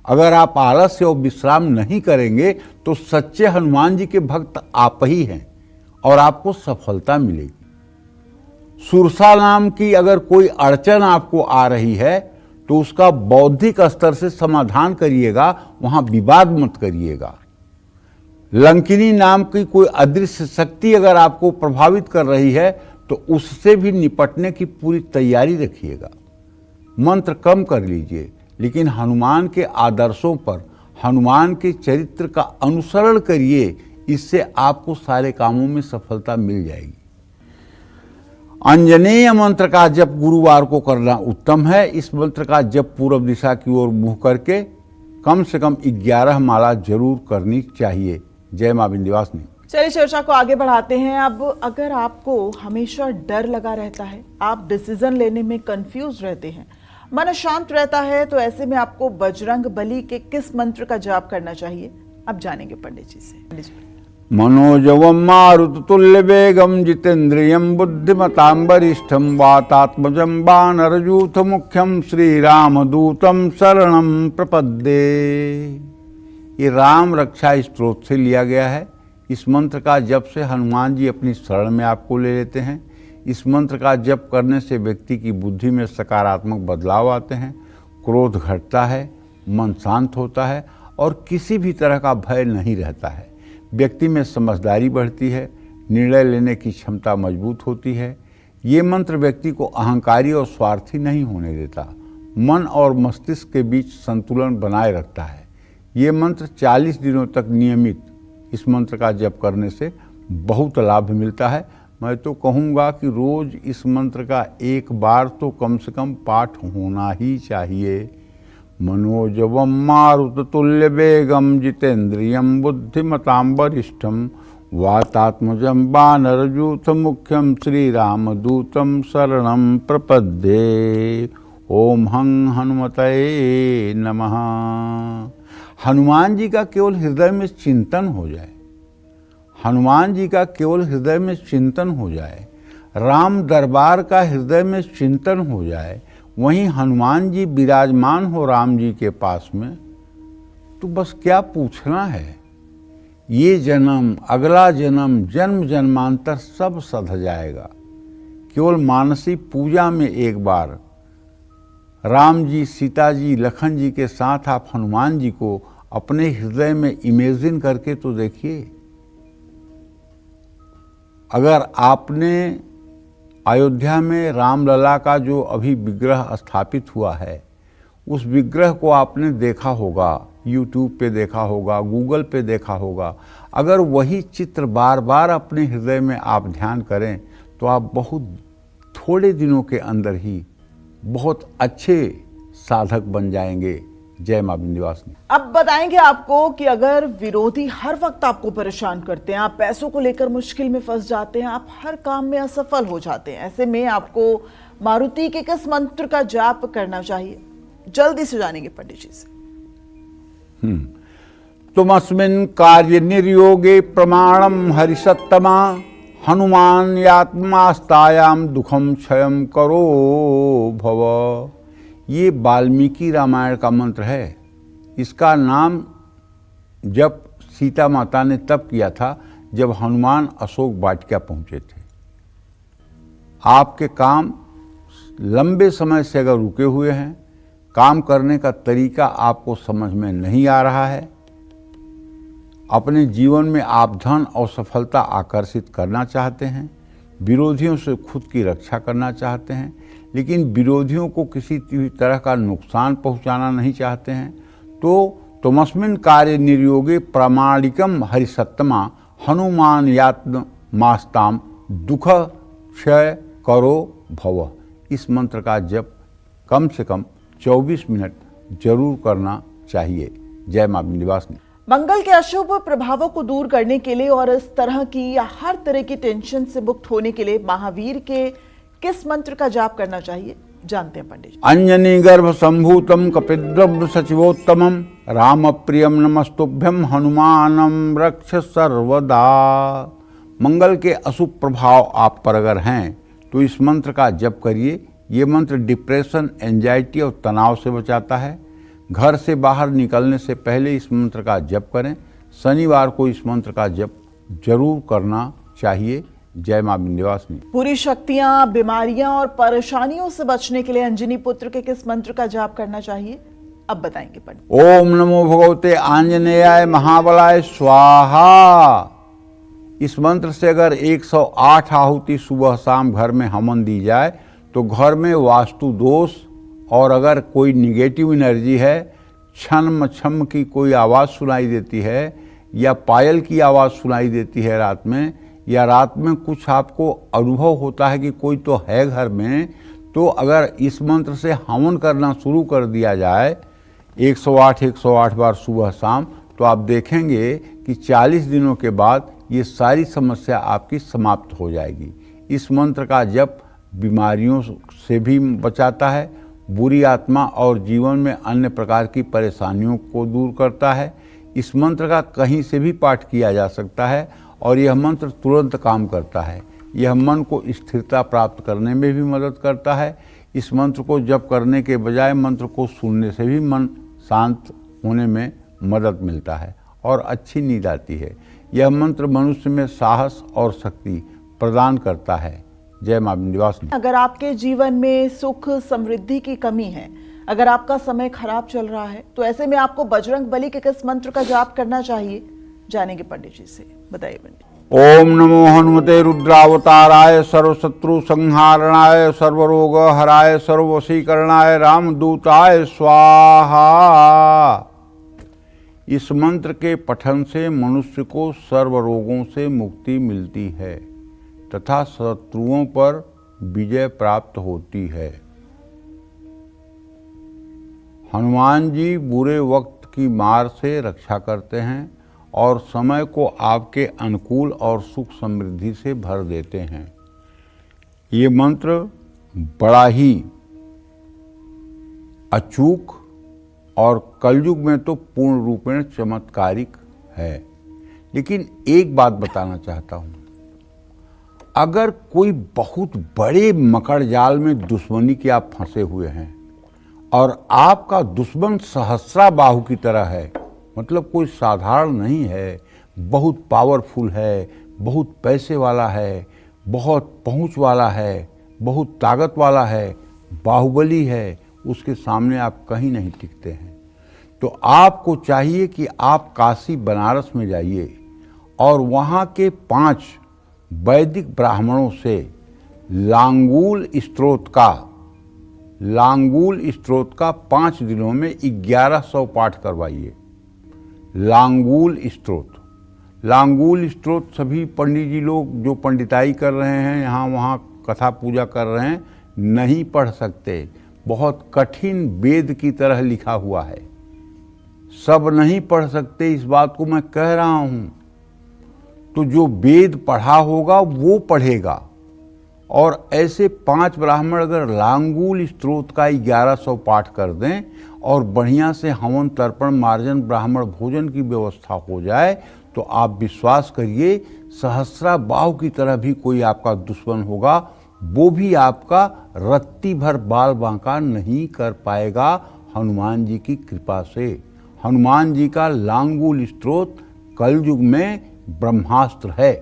अगर आप आलस्य और विश्राम नहीं करेंगे तो सच्चे हनुमान जी के भक्त आप ही हैं और आपको सफलता मिलेगी। सुरसा नाम की अगर कोई अड़चन आपको आ रही है तो उसका बौद्धिक स्तर से समाधान करिएगा, वहां विवाद मत करिएगा। लंकिनी नाम की कोई अदृश्य शक्ति अगर आपको प्रभावित कर रही है तो उससे भी निपटने की पूरी तैयारी रखिएगा। मंत्र कम कर लीजिए, लेकिन हनुमान के आदर्शों पर, हनुमान के चरित्र का अनुसरण करिए, इससे आपको सारे कामों में सफलता मिल जाएगी। अंजनेय मंत्र का जप गुरुवार को करना उत्तम है। इस मंत्र का जप पूर्व दिशा की ओर मुंह करके कम से कम 11 माला जरूर करनी चाहिए। जय मां विंध्यवासिनी। चलिए चर्चा को आगे बढ़ाते हैं। अब अगर आपको हमेशा डर लगा रहता है, आप डिसीजन लेने में कंफ्यूज रहते हैं, मन शांत रहता है, तो ऐसे में आपको बजरंग बली के किस मंत्र का जाप करना चाहिए, अब जानेंगे पंडित जी से। पंडित जी, मनोजवम मारुततुल्य वेगम जितेन्द्रियम बुद्धिमतां वरिष्ठम वातात्मजं वानरयूथ मुख्यम श्रीरामदूतम शरणं प्रपद्ये। ये राम रक्षा स्तोत्र से लिया गया है। इस मंत्र का जप से हनुमान जी अपनी शरण में आपको ले लेते हैं। इस मंत्र का जप करने से व्यक्ति की बुद्धि में सकारात्मक बदलाव आते हैं, क्रोध घटता है, मन शांत होता है और किसी भी तरह का भय नहीं रहता है। व्यक्ति में समझदारी बढ़ती है, निर्णय लेने की क्षमता मजबूत होती है। ये मंत्र व्यक्ति को अहंकारी और स्वार्थी नहीं होने देता, मन और मस्तिष्क के बीच संतुलन बनाए रखता है। ये मंत्र 40 दिनों तक नियमित इस मंत्र का जप करने से बहुत लाभ मिलता है। मैं तो कहूँगा कि रोज इस मंत्र का एक बार तो कम से कम पाठ होना ही चाहिए। मनोजवम मारुततुल्य वेगम जितेन्द्रियम बुद्धिमतां वरिष्ठम वातात्मजं वानरयूथ मुख्यम श्रीरामदूतम शरणं प्रपद्ये। ओम हं हनुमतये नमः। हनुमान जी का केवल हृदय में चिंतन हो जाए, हनुमान जी का केवल हृदय में चिंतन हो जाए, राम दरबार का हृदय में चिंतन हो जाए, वहीं हनुमान जी विराजमान हो राम जी के पास में, तो बस क्या पूछना है। ये जन्म, अगला जन्म, जन्म जन्मांतर सब सध जाएगा। केवल मानसी पूजा में एक बार राम जी, सीता जी, लखन जी के साथ आप हनुमान जी को अपने हृदय में इमेजिन करके तो देखिए। अगर आपने अयोध्या में रामलला का जो अभी विग्रह स्थापित हुआ है, उस विग्रह को आपने देखा होगा, YouTube पे देखा होगा, गूगल पे देखा होगा, अगर वही चित्र बार बार अपने हृदय में आप ध्यान करें तो आप बहुत थोड़े दिनों के अंदर ही बहुत अच्छे साधक बन जाएंगे। जय मां विंध्यवासिनी। अब बताएंगे आपको कि अगर विरोधी हर वक्त आपको परेशान करते हैं, आप पैसों को लेकर मुश्किल में फंस जाते हैं, आप हर काम में असफल हो जाते हैं, ऐसे में आपको मारुति के किस मंत्र का जाप करना चाहिए, जल्दी से जानेंगे पंडित जी से। तुमस्मिन् कार्य निर्योगे प्रमाणम हरिसत्तमा हनुमान यात्मास्तायाम दुखम क्षयम करो भव। ये वाल्मीकि रामायण का मंत्र है। इसका नाम जब सीता माता ने तब किया था जब हनुमान अशोक वाटिका पहुँचे थे। आपके काम लंबे समय से अगर रुके हुए हैं, काम करने का तरीका आपको समझ में नहीं आ रहा है, अपने जीवन में आप धन और सफलता आकर्षित करना चाहते हैं, विरोधियों से खुद की रक्षा करना चाहते हैं, लेकिन विरोधियों को किसी भी तरह का नुकसान पहुंचाना नहीं चाहते हैं, तो तुमस्मिन् कार्य निर्योगे प्रामाणिकम हरिसत्तमा हनुमान यात्मास्ताम दुख क्षय करो भव। इस मंत्र का जप कम से कम 24 मिनट जरूर करना चाहिए। जय मां विंध्यवासिनी। मंगल के अशुभ प्रभावों को दूर करने के लिए और इस तरह की या हर तरह की टेंशन से मुक्त होने के लिए महावीर के किस मंत्र का जाप करना चाहिए, जानते हैं पंडित जी। अंजनी गर्भ संभूतम कपिद्रव्य सचिवोत्तमम राम प्रियम नमस्तुभ्यम हनुमानम रक्ष सर्वदा। मंगल के अशुभ प्रभाव आप पर अगर हैं तो इस मंत्र का जप करिए। ये मंत्र डिप्रेशन, एंजाइटी और तनाव से बचाता है। घर से बाहर निकलने से पहले इस मंत्र का जप करें। शनिवार को इस मंत्र का जप जरूर करना चाहिए। जय मां विंध्यवासिनी। पूरी शक्तियां, बीमारियां और परेशानियों से बचने के लिए अंजनी पुत्र के किस मंत्र का जाप करना चाहिए, अब बताएंगे पंडित। ओम नमो भगवते आंजनेयाय महाबलाय स्वाहा। इस मंत्र से अगर 108 आहुति सुबह शाम घर में हवन दी जाए तो घर में वास्तु दोष और अगर कोई निगेटिव एनर्जी है, छम छम की कोई आवाज़ सुनाई देती है या पायल की आवाज़ सुनाई देती है रात में, या रात में कुछ आपको अनुभव होता है कि कोई तो है घर में, तो अगर इस मंत्र से हवन करना शुरू कर दिया जाए 108 बार सुबह शाम, तो आप देखेंगे कि 40 दिनों के बाद ये सारी समस्या आपकी समाप्त हो जाएगी। इस मंत्र का जप बीमारियों से भी बचाता है, बुरी आत्मा और जीवन में अन्य प्रकार की परेशानियों को दूर करता है। इस मंत्र का कहीं से भी पाठ किया जा सकता है और यह मंत्र तुरंत काम करता है। यह मन को स्थिरता प्राप्त करने में भी मदद करता है। इस मंत्र को जप करने के बजाय मंत्र को सुनने से भी मन शांत होने में मदद मिलता है और अच्छी नींद आती है। यह मंत्र मनुष्य में साहस और शक्ति प्रदान करता है। जय मां विंध्यवासिनी। अगर आपके जीवन में सुख समृद्धि की कमी है, अगर आपका समय खराब चल रहा है, तो ऐसे में आपको बजरंग बली के किस मंत्र का जाप करना चाहिए, जानेंगे पंडित जी से, बताइए पंडित। ओम नमो हनुमते रुद्रावताराय सर्वशत्रु संहारणाय सर्वरोग हराय सर्ववशीकरणाय रामदूताय स्वाहा। इस मंत्र के पठन से मनुष्य को सर्व रोगों से मुक्ति मिलती है तथा शत्रुओं पर विजय प्राप्त होती है। हनुमान जी बुरे वक्त की मार से रक्षा करते हैं और समय को आपके अनुकूल और सुख समृद्धि से भर देते हैं। ये मंत्र बड़ा ही अचूक और कलयुग में तो पूर्ण रूप में चमत्कारिक है। लेकिन एक बात बताना चाहता हूँ, अगर कोई बहुत बड़े मकड़ जाल में दुश्मनी के आप फंसे हुए हैं और आपका दुश्मन सहस्रा बाहु की तरह है, मतलब कोई साधारण नहीं है, बहुत पावरफुल है, बहुत पैसे वाला है, बहुत पहुंच वाला है, बहुत ताकत वाला है, बाहुबली है, उसके सामने आप कहीं नहीं टिकते हैं। तो आपको चाहिए कि आप काशी बनारस में जाइए और वहाँ के 5 वैदिक ब्राह्मणों से लांगूल स्त्रोत का 5 दिनों में 1100 पाठ करवाइए। लांगूल स्त्रोत सभी पंडित जी लोग जो पंडिताई कर रहे हैं, यहाँ वहाँ कथा पूजा कर रहे हैं, नहीं पढ़ सकते। बहुत कठिन वेद की तरह लिखा हुआ है, सब नहीं पढ़ सकते, इस बात को मैं कह रहा हूँ। तो जो वेद पढ़ा होगा वो पढ़ेगा। और ऐसे 5 ब्राह्मण अगर लांगूल स्त्रोत का 1100 पाठ कर दें और बढ़िया से हवन तर्पण मार्जन ब्राह्मण भोजन की व्यवस्था हो जाए, तो आप विश्वास करिए सहस्रा बाहु की तरह भी कोई आपका दुश्मन होगा, वो भी आपका रत्ती भर बाल बांका नहीं कर पाएगा हनुमान जी की कृपा से। हनुमान जी का लांगूल स्त्रोत कलयुग में ब्रह्मास्त्र है।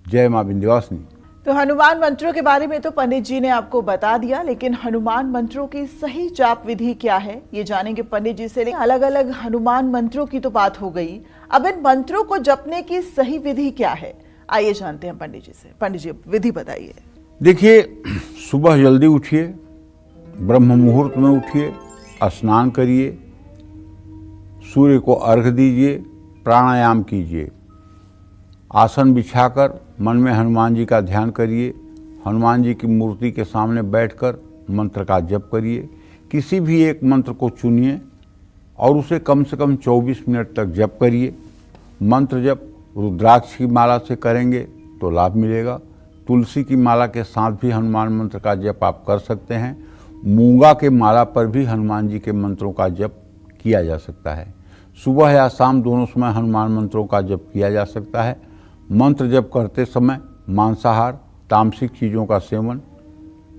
जय मां विंध्यवासिनी। तो हनुमान मंत्रों के बारे में तो पंडित जी ने आपको बता दिया, लेकिन हनुमान मंत्रों की सही जाप विधि क्या है ये जानेंगे पंडित जी से। अलग अलग हनुमान मंत्रों की तो बात हो गई, अब इन मंत्रों को जपने की सही विधि क्या है, आइए जानते हैं पंडित जी से। पंडित जी विधि बताइए। देखिए, सुबह जल्दी उठिए, ब्रह्म मुहूर्त में उठिए, स्नान करिए, सूर्य को अर्घ्य दीजिए, प्राणायाम कीजिए, आसन बिछाकर मन में हनुमान जी का ध्यान करिए हनुमान जी की मूर्ति के सामने बैठकर मंत्र का जप करिए। किसी भी एक मंत्र को चुनिए और उसे कम से कम 24 मिनट तक जप करिए। मंत्र जप रुद्राक्ष की माला से करेंगे तो लाभ मिलेगा। तुलसी की माला के साथ भी हनुमान मंत्र का जप आप कर सकते हैं। मूंगा के माला पर भी हनुमान जी के मंत्रों का जप किया जा सकता है। सुबह या शाम दोनों समय हनुमान मंत्रों का जप किया जा सकता है। मंत्र जप करते समय मांसाहार, तामसिक चीज़ों का सेवन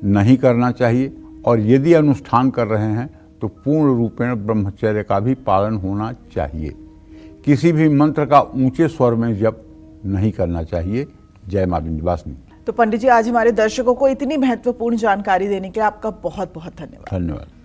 नहीं करना चाहिए और यदि अनुष्ठान कर रहे हैं तो पूर्ण रूपेण ब्रह्मचर्य का भी पालन होना चाहिए। किसी भी मंत्र का ऊंचे स्वर में जप नहीं करना चाहिए। जय मां विंध्यवासिनी। तो पंडित जी, आज हमारे दर्शकों को इतनी महत्वपूर्ण जानकारी देने के लिए आपका बहुत बहुत धन्यवाद। धन्यवाद।